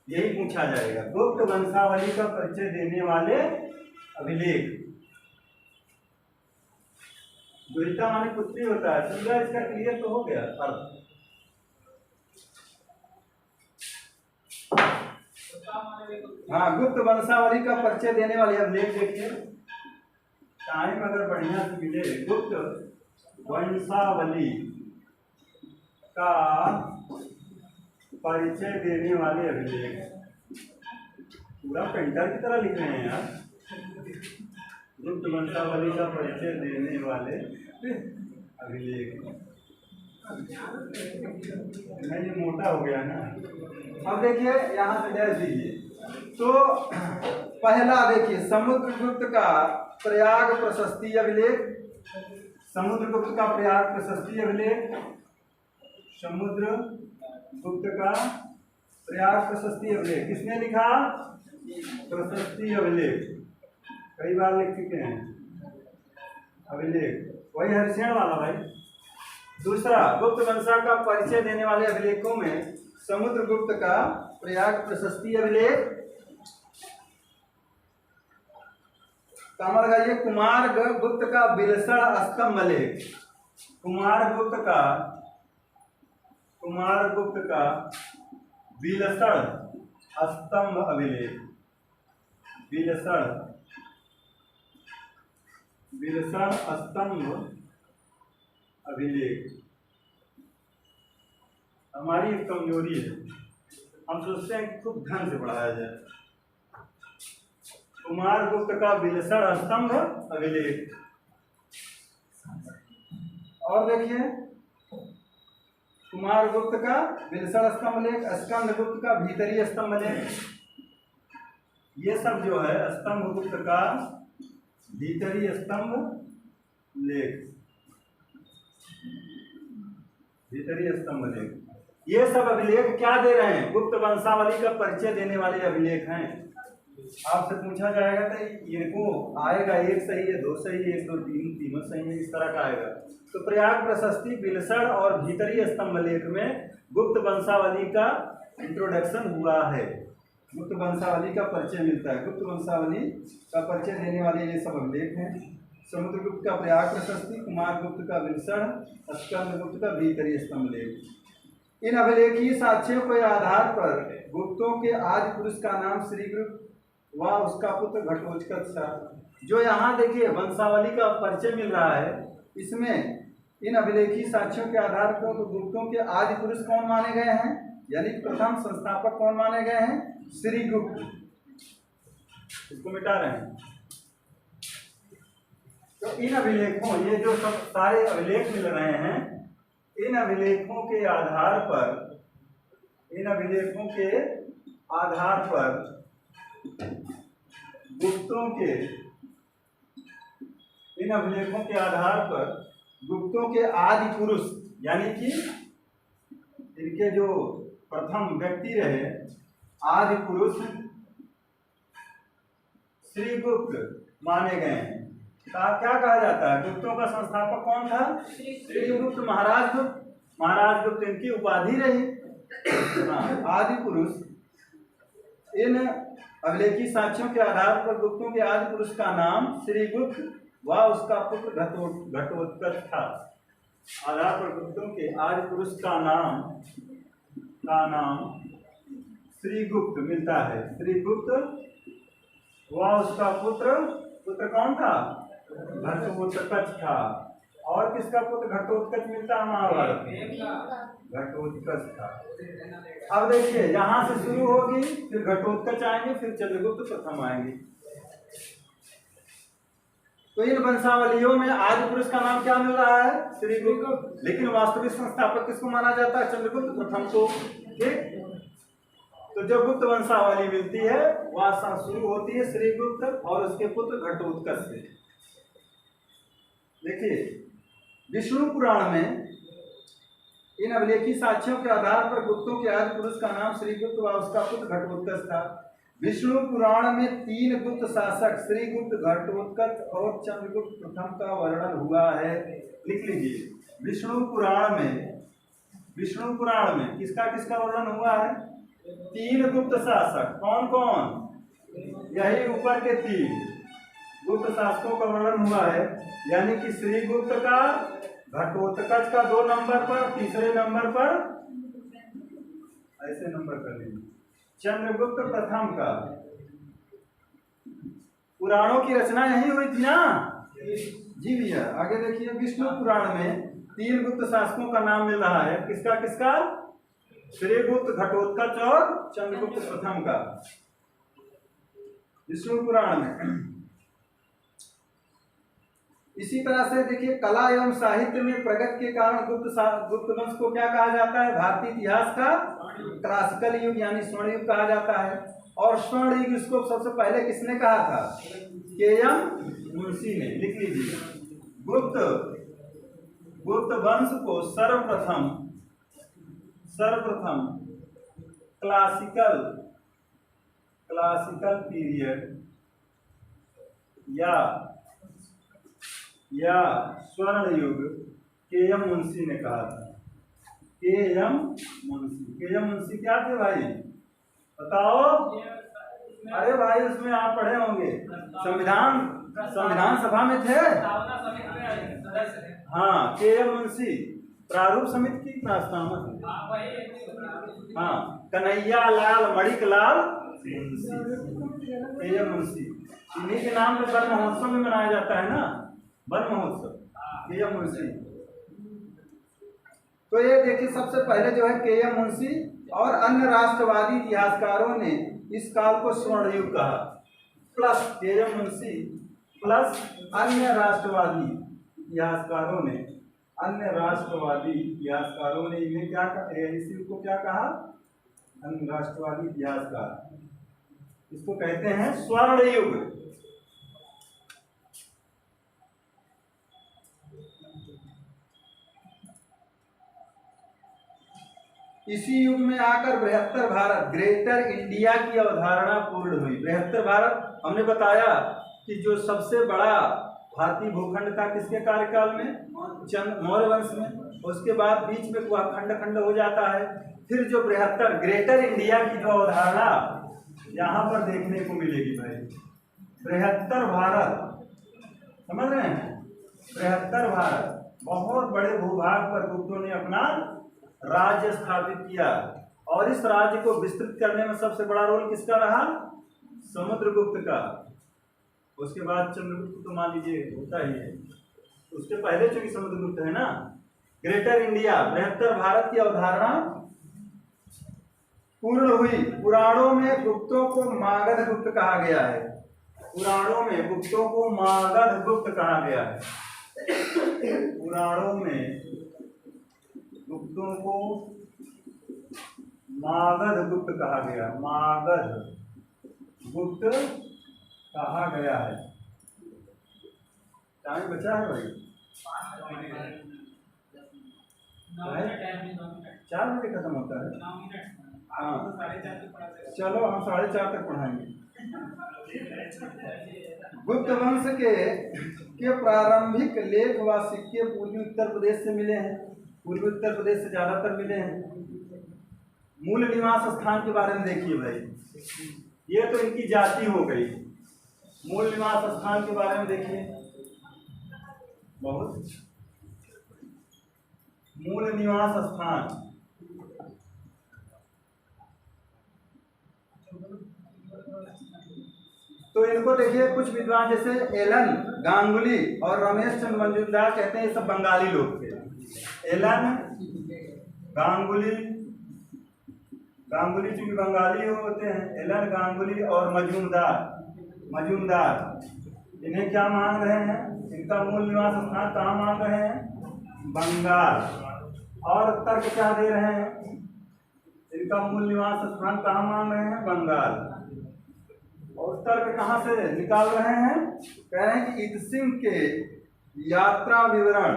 यही पूछा जाएगा, गुप्त वंशावली का परिचय देने वाले अभिलेख। दुहिता माने पुत्री होता है, समझा, इसका क्लियर तो हो गया अर्थ। हाँ, गुप्त वंशावली का परिचय देने वाले अभिलेख देखिए, टाइम अगर बढ़िया से मिले, गुप्त वंशावली का परिचय देने वाले अभिलेख, पूरा पेंटर की तरह लिख रहे हैं यार। गुप्त वंशावली का परिचय देने वाले अभिलेख, नहीं ये मोटा हो गया ना। अब देखिए यहाँ से डैश दीजिए। तो पहला देखिए, समुद्रगुप्त का प्रयाग प्रशस्ति अभिलेख, समुद्रगुप्त का प्रयाग प्रशस्ति अभिलेख, समुद्रगुप्त का प्रयाग प्रशस्ति अभिलेख, किसने लिखा, प्रशस्ति अभिलेख, कई बार लिख चुके हैं अभिलेख, वही हरिशेण वाला भाई। दूसरा, गुप्त वंशा का परिचय देने वाले अभिलेखों में समुद्रगुप्त का प्रयाग प्रशस्ति अभिलेख, लगाइए, कुमार गुप्त का बिलसड़ स्तंभ लेख, कुमार गुप्त का बिलसड़ स्तंभ अभिलेख, बिलसड़ स्तंभ अभिलेख। हमारी एक कमजोरी है, हम सोचते हैं कि खूब ढंग से पढ़ाया जाए। कुमार गुप्त का बिलसड़ स्तंभ अभिलेख। और देखिए, कुमार गुप्त का बिलसड़ स्तंभ लेख, स्कंद गुप्त का भीतरी स्तंभ लेख, ये सब जो है स्तंभ गुप्त का भीतरी स्तंभ लेख, भीतरी स्तंभ लेख, ये सब अभिलेख क्या दे रहे हैं, गुप्त वंशावली का परिचय देने वाले अभिलेख हैं। आपसे पूछा जाएगा तो इनको आएगा एक सही है, दो सही है, एक दो तीन, तीनों सही है, इस तरह का आएगा। तो प्रयाग प्रशस्ति, बिलसड़ और भीतरी स्तंभ लेख में गुप्त वंशावली का इंट्रोडक्शन हुआ है, गुप्त वंशावली का परिचय मिलता है। गुप्त वंशावली का परिचय देने वाले ये सब अभिलेख हैं। समुद्रगुप्त का प्रयाग प्रशस्ति, कुमार गुप्त का बिलसड़, स्कंद गुप्त का भीतरी स्तंभ लेख। इन अभिलेखीय साक्ष्यों के आधार पर गुप्तों के आदि पुरुष का नाम श्रीगुप्त व उसका पुत्र घटोत्कच था। जो यहाँ देखिए वंशावली का परिचय मिल रहा है, इसमें इन अभिलेखीय साक्ष्यों के आधार पर गुप्तों के आदि पुरुष कौन माने गए हैं, यानी प्रथम संस्थापक कौन माने गए हैं, श्रीगुप्त। इसको मिटा रहे हैं। तो इन अभिलेखों, ये जो सब सारे अभिलेख मिल रहे हैं, इन अभिलेखों के आधार पर गुप्तों के इन अभिलेखों के आधार पर गुप्तों के आदि पुरुष यानी कि इनके जो प्रथम व्यक्ति रहे आदि पुरुष श्री गुप्त माने गए हैं। क्या कहा जाता है? गुप्तों का संस्थापक कौन था? श्री गुप्त महाराज गुप्त। महाराज गुप्त इनकी उपाधि रही। आदि पुरुष इन अभिलेखी साक्ष्यों के आधार पर गुप्तों के आदि पुरुष का नाम श्री गुप्त व उसका पुत्र घटोत्कच था। आधार पर गुप्तों के आदि पुरुष का नाम श्री गुप्त मिलता है। श्री गुप्त व उसका पुत्र कौन था? घटोत्कच था। और किसका पुत्र घटोत्कच मिलता है महाभारत में? घटोत्कच था। अब देखिए यहाँ से शुरू होगी, फिर घटोत्कच आएंगे, फिर चंद्रगुप्त प्रथम आएंगे। तो इन वंशावलियों में आदि पुरुष का नाम क्या मिल रहा है? श्री गुप्त। लेकिन वास्तविक संस्थापक किसको माना जाता है? चंद्रगुप्त प्रथम को। ठीक, तो जो गुप्त वंशावली मिलती है वह शुरू होती है श्री गुप्त और उसके पुत्र घटोत्कच से। देखिए विष्णु पुराण में इन अभिलेखी साक्ष्यों के आधार पर गुप्तों के आदि पुरुष का नाम श्री गुप्त व उसका पुत्र घटोत्कच था। विष्णु पुराण में 3 गुप्त शासक श्री गुप्त, घटोत्कच और चंद्रगुप्त प्रथम का वर्णन हुआ है। लिख लीजिए, विष्णु पुराण में किसका वर्णन हुआ है? 3 गुप्त शासक। कौन कौन? यही ऊपर के 3 गुप्त शासकों का वर्णन हुआ है। यानी कि श्री गुप्त का, घटोत्कच का 2 नंबर पर, तीसरे नंबर पर ऐसे नंबर कर लीजिए चंद्रगुप्त प्रथम का। पुराणों की रचना यही हुई थी ना जी भैया। आगे देखिए विष्णु पुराण में 3 गुप्त शासकों का नाम मिल रहा है। किसका? श्री गुप्त, घटोत्कच और चंद्रगुप्त प्रथम का विष्णु पुराण में। इसी तरह से देखिए कला एवं साहित्य में प्रगति के कारण गुप्त वंश को क्या कहा जाता है? भारतीय इतिहास का क्लासिकल युग यानी स्वर्ण युग कहा जाता है। और स्वर्ण युग इसको सबसे पहले किसने कहा था? केएम मुंशी ने। लिख लीजिए, गुप्त वंश को सर्वप्रथम क्लासिकल पीरियड या स्वर्ण युग केएम मुंशी ने कहा था। केएम मुंशी क्या थे भाई? बताओ। अरे भाई उसमें आप पढ़े होंगे, संविधान सभा में थे। हाँ, केएम मुंशी प्रारूप समिति की प्रस्तावक। हाँ, कन्हैया लाल मणिक लाल केएम मुंशी। इन्हीं के नाम पे वन महोत्सव में मनाया जाता है ना, वन महोत्सव, केएम मुंशी। तो ये देखिए सबसे पहले जो है केएम मुंशी और अन्य राष्ट्रवादी इतिहासकारों ने इस काल को स्वर्ण युग कहा। प्लस केएम मुंशी प्लस अन्य राष्ट्रवादी इतिहासकारों ने इन्हें क्या कहा? इस युग को क्या कहा? अन्य राष्ट्रवादी इतिहासकार। इसको कहते हैं स्वर्ण युग। इसी युग में आकर बृहत्तर भारत, ग्रेटर इंडिया की अवधारणा पूर्ण हुई। बृहत्तर भारत हमने बताया कि जो सबसे बड़ा भारतीय भूखंड था किसके कार्यकाल में? मौर्य वंश में। उसके बाद बीच में वह खंड हो जाता है। फिर जो बृहत्तर ग्रेटर इंडिया की जो अवधारणा यहाँ पर देखने को मिलेगी भाई, बृहत्तर भारत, समझ रहे हैं? बृहत्तर भारत, बहुत बड़े भूभाग पर गुप्तों ने अपना राज्य स्थापित किया। और इस राज्य को विस्तृत करने में सबसे बड़ा रोल किसका रहा? समुद्रगुप्त का। उसके बाद चंद्रगुप्त तो मान लीजिए होता ही है, उसके पहले चूंकि समुद्रगुप्त है ना। ग्रेटर इंडिया, बृहत्तर भारत की अवधारणा पूर्ण हुई। पुराणोपुराणों में गुप्तों को मागध गुप्त कहा गया है। पुराणों में गुप्तों को मागध गुप्त कहा गया है। पुराणों में गुप्तों को मागध गुप्त कहा गया। मागध गुप्त कहा गया है। टाइम बचा है भाई? 4 बजे खत्म होता है। हाँ चलो हम 4:30 तक पढ़ाएंगे। गुप्त वंश के प्रारंभिक लेख व सिक्के पूर्वी उत्तर प्रदेश से मिले हैं। पूर्वी उत्तर प्रदेश से ज्यादातर मिले हैं। मूल निवास स्थान के बारे में देखिए भाई, ये तो इनकी जाति हो गई। मूल निवास स्थान के बारे में देखिए, बहुत मूल निवास स्थान तो इनको देखिए, कुछ विद्वान जैसे एलन गांगुली और रमेश चंद्र मजूमदार कहते हैं ये सब बंगाली लोग थे। एलन गांगुली चूंकि बंगाली होते हैं, एलन गांगुली और मजूमदार इन्हें क्या मान रहे हैं? इनका मूल निवास स्थान कहाँ मान रहे हैं? बंगाल। और तर्क क्या दे रहे हैं? इनका मूल निवास स्थान कहाँ मान रहे हैं? बंगाल। और तर्क कहाँ से निकाल रहे हैं? कह रहे हैं कि ईदसिंह के यात्रा विवरण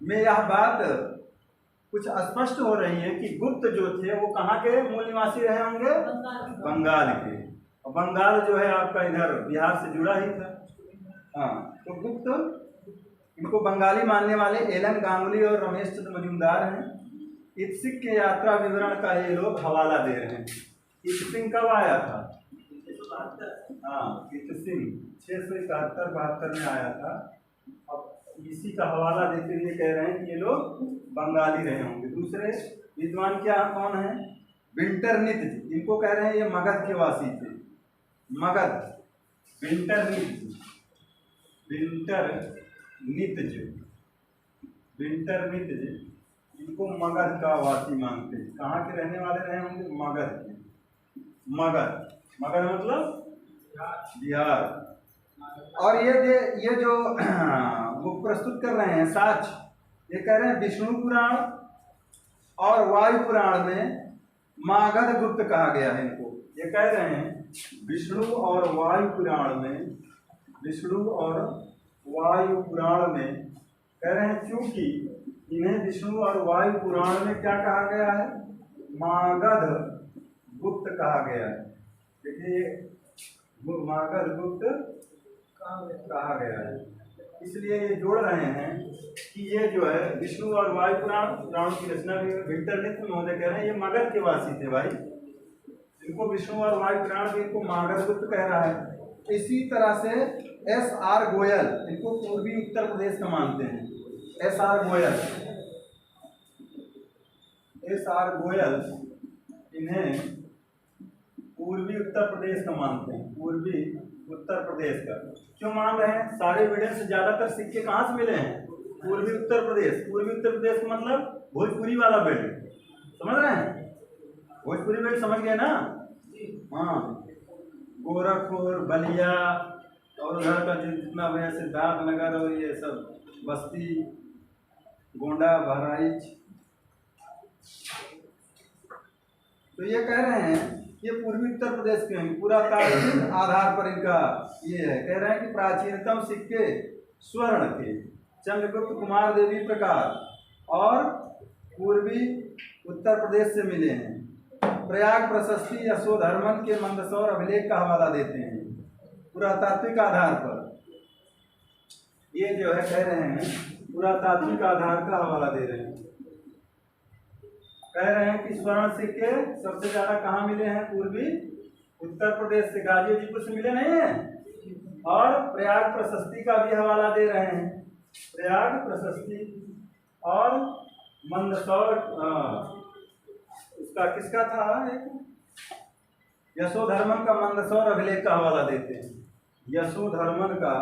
में यह बात कुछ स्पष्ट हो रही है कि गुप्त जो थे वो कहाँ के मूल निवासी रहे होंगे? बंगाल के। और बंगाल जो है आपका इधर बिहार से जुड़ा ही था। हाँ, तो गुप्त इनको बंगाली मानने वाले एलन गांगुली और रमेश चंद्र मजूमदार हैं। ईदसिंह के यात्रा विवरण का ये लोग हवाला दे रहे हैं। ईदसिंह कब आया था? हाँ, ईदसिंह 671-72 में आया था। अब इसी का हवाला देते हुए कह रहे हैं कि ये लोग बंगाली रहे होंगे। दूसरे विद्वान क्या कौन है? विंटरनित्य, इनको कह रहे हैं ये मगध के वासी थे। मगध, विंटरनित्य इनको मगध का वासी मानते हैं। कहाँ के रहने वाले रहे होंगे? मगध के। मगध मतलब बिहार। और ये जो वो प्रस्तुत कर रहे हैं साक्ष्य, ये कह रहे हैं विष्णु पुराण और वायु पुराण में मागध गुप्त कहा गया है इनको। ये कह रहे हैं विष्णु और वायु पुराण में कह रहे हैं, चूंकि इन्हें विष्णु और वायु पुराण में क्या कहा गया है? मागध गुप्त कहा गया है। देखिए मागध गुप्त कहा गया है, इसलिए ये जोड़ रहे हैं कि ये जो है विष्णु और वायु पुराण की रचना भी विंटरनित्य महोदय कह रहे हैं ये मगध के वासी थे भाई। इनको विष्णु और वायु पुराण भी इनको मागध गुप्त कह रहा है। इसी तरह से S.R. गोयल इनको पूर्वी उत्तर प्रदेश का मानते हैं। S.R. गोयल इन्हें पूर्वी उत्तर प्रदेश का मानते हैं। पूर्वी उत्तर प्रदेश का क्यों मान रहे हैं? सारे एविडेंस ज्यादातर सिक्के कहाँ से मिले हैं? पूर्वी उत्तर प्रदेश। पूर्वी उत्तर प्रदेश का मतलब भोजपुरी वाला बेल्ट, समझ रहे हैं? भोजपुरी बेल्ट समझ गए ना? हाँ, गोरखपुर, बलिया और उधर का जितना वजह सिद्धार्थनगर और ये सब बस्ती, गोंडा, बहराइच। तो ये कह रहे हैं ये पूर्वी उत्तर प्रदेश के हैं। पुरातात्विक आधार पर इनका ये है। कह रहे हैं कि प्राचीनतम सिक्के स्वर्ण के चंद्रगुप्त कुमार देवी प्रकार और पूर्वी उत्तर प्रदेश से मिले हैं। प्रयाग प्रशस्ति यशोधर्मन के मंदसौर अभिलेख का हवाला देते हैं। पुरातात्विक आधार पर ये जो है कह रहे हैं पुरातात्विक आधार का हवाला दे रहे हैं। कह रहे हैं कि स्वर्ण सिक्के सबसे ज्यादा कहाँ मिले हैं? पूर्वी उत्तर प्रदेश से, गाजीपुर से मिले नहीं है। और प्रयाग प्रशस्ति का भी हवाला दे रहे हैं। प्रयाग प्रशस्ति और मंदसौर उसका किसका था? यशोधर्मन का मंदसौर अभिलेख का हवाला देते हैं। यशोधर्मन का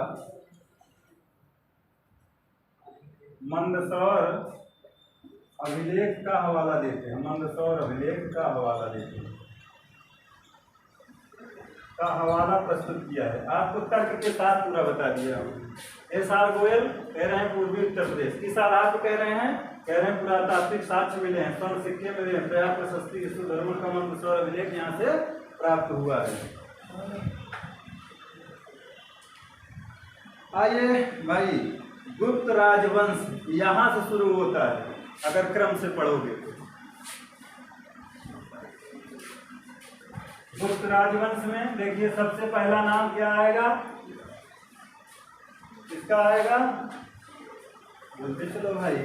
मंदसौर अभिलेख का हवाला देते हैं। मंदसौर अभिलेख का हवाला देते हैं, का हवाला प्रस्तुत किया है। आपको तर्क के साथ पूरा बता दिया। S.R. गोयल कह रहे हैं पूर्वी उत्तर प्रदेश। किस आधार पर कह रहे हैं? कह रहे हैं पुरातात्विक साक्ष्य मिले हैं, स्वर्ण सिक्के मिले हैं, प्रयाग प्रशस्ति यशोधर्मन का मंदसौर अभिलेख यहाँ से प्राप्त हुआ है। आइए भाई, गुप्त राजवंश यहाँ से शुरू होता है अगर क्रम से पढ़ोगे तो। गुप्त राजवंश में देखिए सबसे पहला नाम क्या आएगा, किसका आएगा, बोलते चलो भाई।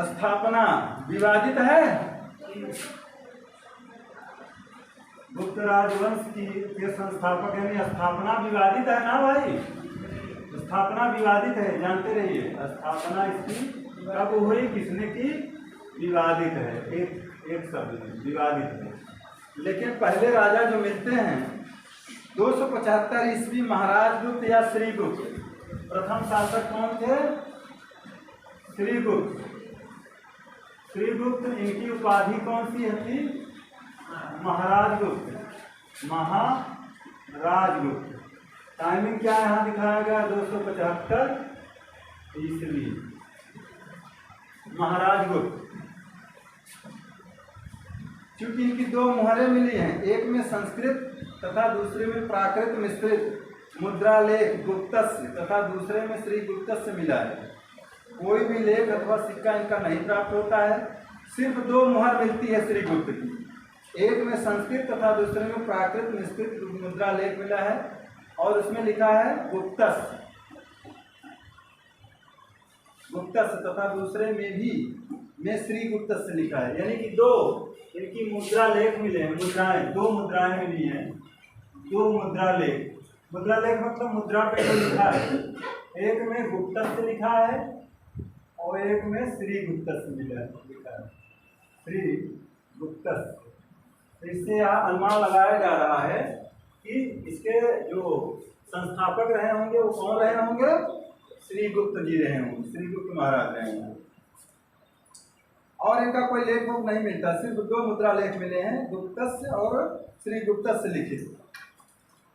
स्थापना विवादित है। गुप्त राजवंश के संस्थापक यानी स्थापना विवादित है ना भाई, स्थापना विवादित है, जानते रहिए। स्थापना इसकी कब हुई, किसने की, विवादित है, एक शब्द विवादित है। लेकिन पहले राजा जो मिलते हैं 275 ईस्वी महाराज गुप्त या श्रीगुप्त। प्रथम शासक कौन थे, श्रीगुप्त। श्रीगुप्त, इनकी उपाधि कौन सी थी, महाराज गुप्त, महाराज गुप्त। टाइमिंग क्या यहाँ दिखाया गया, 275 ईस्वी, महाराज गुप्त। क्योंकि इनकी दो मुहरें मिली हैं, एक में संस्कृत तथा दूसरे में प्राकृत मिश्रित मुद्रालेख गुप्तस्य तथा दूसरे में श्री गुप्तस्य मिला है। कोई भी लेख अथवा सिक्का इनका नहीं प्राप्त होता है, सिर्फ दो मुहर मिलती है श्री गुप्त की, एक में संस्कृत तथा दूसरे में प्राकृत मिश्रित मुद्रालेख मिला है और उसमें लिखा है गुप्तस्य, गुप्तस्य तथा दूसरे में भी में श्री गुप्तस्य लिखा है। यानी कि दो इनकी मुद्रा लेख मिले हैं, मुद्राएं, दो मुद्राएं मिली हैं, दो मुद्रा लेख। मुद्रा लेख मतलब मुद्रा पे जो लिखा है, एक में गुप्तस्य लिखा है और एक में श्री गुप्तस्य लिखा है, श्री गुप्तस्य। तो इससे यहाँ अनुमान लगाया जा रहा है कि इसके जो संस्थापक रहे होंगे वो कौन रहे होंगे, श्री गुप्त जी रहे होंगे, श्री गुप्त महाराज रहे होंगे। और इनका कोई लेख बुक नहीं मिलता, सिर्फ दो मुद्रा लेख मिले हैं, गुप्तस्य और श्री गुप्तस्य लिखित।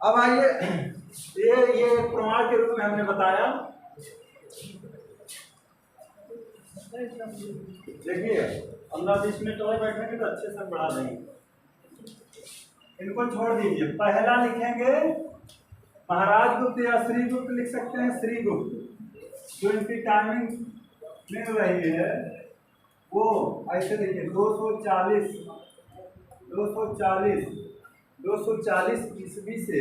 अब आइए, ये प्रमाण के रूप में हमने बताया। देखिए 15-20 मिनट और बैठेंगे तो अच्छे से बढ़ा देंगे, इनको छोड़ दीजिए। पहला लिखेंगे महाराज गुप्त या श्री गुप्त लिख सकते हैं, श्री गुप्त। जो इनकी टाइमिंग मिल रही है वो ऐसे देखिए 240 ईस्वी से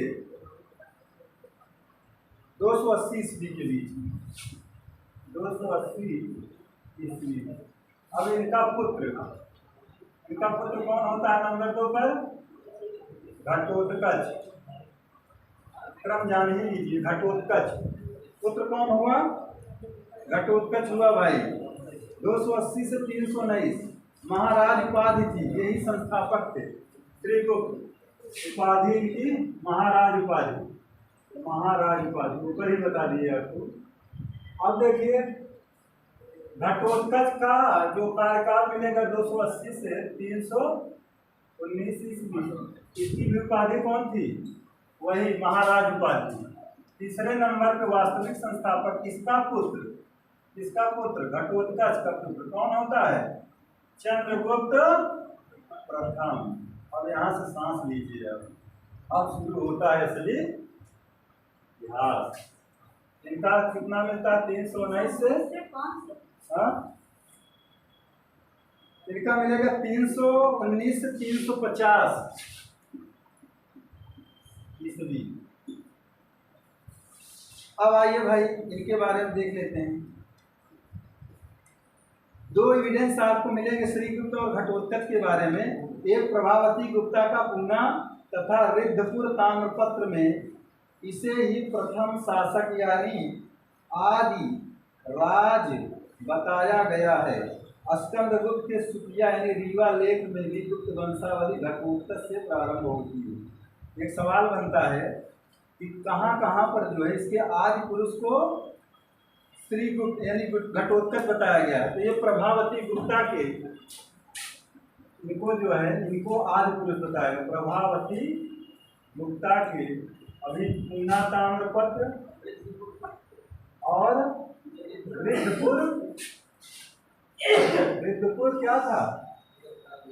280 ईस्वी के बीच, 280 ईस्वी। अब इनका पुत्र कौन होता है नंबर 2 पर, घटोत्कच। क्रम जान ही लीजिए, घटोत्कच पुत्र कौन हुआ, घटोत्कच हुआ भाई। 280 से 319 महाराज उपाधि थी, यही संस्थापक थे। श्रीगुप्त उपाधि इनकी महाराज उपाधि, महाराज उपाधि ऊपर ही बता दिए आपको। अब देखिए घटोत्कच का जो कार्यकाल मिलेगा 280 से 319 ईस्वी, इसकी भी उपाधि कौन थी, वही महाराज उपाधि। तीसरे नंबर पे वास्तविक संस्थापक किसका पुत्र, घटोत्कच का पुत्र कौन होता है, चंद्रगुप्त प्रथम। अब यहाँ से सांस लीजिए, अब शुरू होता है असली इतिहास। इनका कितना मिलता है, 319 से इनका मिलेगा 319 से 350 ईस्वी। अब आइए भाई इनके बारे में देख लेते हैं। दो एविडेंस आपको मिलेंगे श्रीगुप्त और घटोत्कच के बारे में। एक प्रभावती गुप्ता का पूना तथा रिद्धपुर ताम्रपत्र में इसे ही प्रथम शासक यानी आदि राज बताया गया है। स्कंदगुप्त के सुकिया यानी रीवा लेख में भी गुप्त वंशावली घटोत्कच से प्रारंभ होती है। एक सवाल बनता है कि कहाँ कहाँ पर जो है इसके आदि पुरुष को श्रीगुप्त यानी घटोत्कच बताया गया है। तो ये प्रभावती गुप्ता के इनको जो है इनको आदि पुरुष बताया गया, प्रभावती गुप्ता के। अभी पूना ताम्रपत्र और रिद्धपुर क्या था,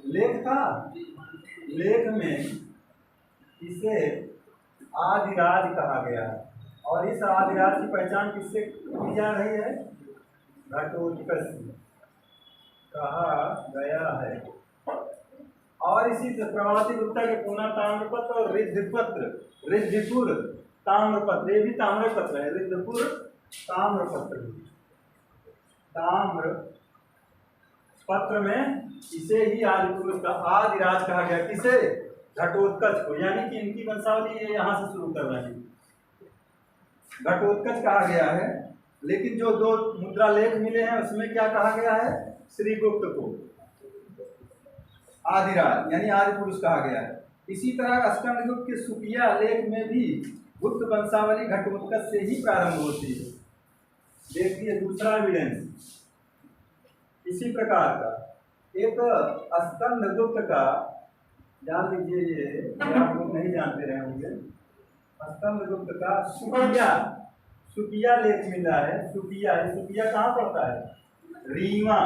लेख था, लेख में इसे आदिराज कहा गया है और इस आदिराज की पहचान किससे की जा रही है? घटोत्कच कहा गया है। और इसी से प्रभावती गुप्ता के पूना ताम्रपत्र और रिद्धिपुर ताम्रपत्र, ये भी ताम्रपत्र है। रिद्धिपुर ताम्रपत्र, ताम्र पत्र में इसे ही आदिपुरुष का आदिराज कहा गया। किसे? घटोत्कच को। यानी कि इनकी वंशावली ये यहाँ से शुरू कर रहे हैं। घटोत्कच कहा गया है, लेकिन जो दो मुद्रा लेख मिले हैं उसमें क्या कहा गया है? श्रीगुप्त को आदिराज यानी आदिपुरुष कहा गया है। इसी तरह स्कंदगुप्त के सुकिया लेख में भी गुप्त वंशावली घटोत्कच से ही प्रारंभ होती है। देखिए दूसरा एविडेंस इसी प्रकार का एक स्कंदगुप्त का, जान लीजिए ये आप लोग नहीं जानते रहे होंगे। स्कंदगुप्त का सुकिया लेख मिला है। सुकिया कहाँ पड़ता है? रीवा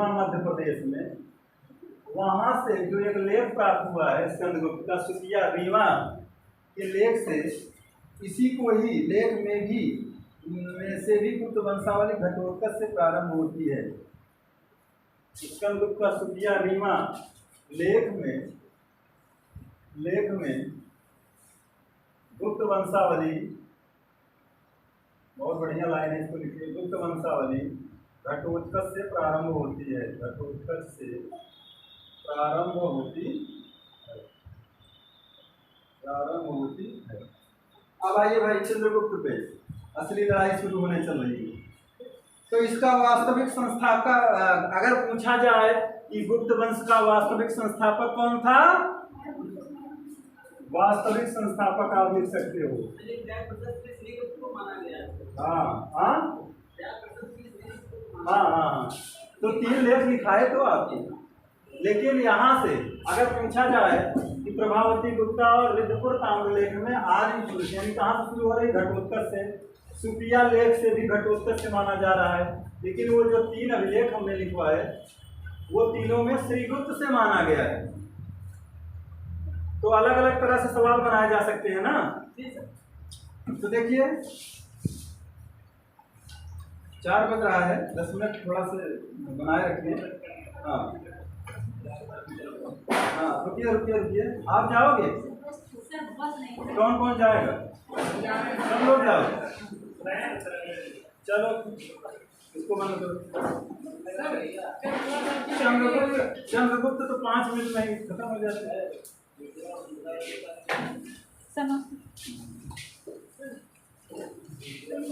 मध्य प्रदेश में। वहाँ से जो एक लेख प्राप्त हुआ है स्कंदगुप्त का सुकिया रीवा के लेख से, इसी को ही लेख में से भी गुप्त वंशावली घटोत्कच से प्रारंभ होती है। स्कंदगुप्त का सुकिया रीवा लेख में गुप्त वंशावली, बहुत बढ़िया लाइन है, इसको लिखिए। गुप्त वंशावली घटोत्कच से प्रारंभ होती है। घटोत्कच से प्रारंभ होती है। अब आइए भाई चंद्रगुप्त पे, असली लड़ाई शुरू होने चल रही है। तो इसका वास्तविक संस्थापक अगर पूछा जाए कि गुप्त वंश का वास्तविक संस्थापक कौन था, वास्तविक संस्थापक आप लिख सकते हो। हाँ, तो 3 लेख लिखाए तो आपको। लेकिन यहाँ से अगर पूछा जाए कि प्रभावती गुप्ता और रिद्धपुर ताम्रलेख में आदि पुरुष यानी कहाँ से शुरू हो रही? घटोत्कच से। सुकिया लेख से भी घटोत्कच से माना जा रहा है, लेकिन वो जो 3 अभिलेख हमने लिखवाए वो तीनों में श्रीगुप्त से माना गया है। तो अलग अलग तरह से सवाल बनाए जा सकते हैं ना। तो देखिए 4 बज रहा है, 10 मिनट थोड़ा से बनाए रखिए। हाँ रुकिए। आप जाओगे? कौन कौन जाएगा? सब लोग जाओ। चलो इसको बंद करो। चंद्रगुप्त तो 5 मिनट में ही खत्म हो जाते हैं।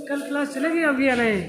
कल क्लास चलेगी अभी या नहीं?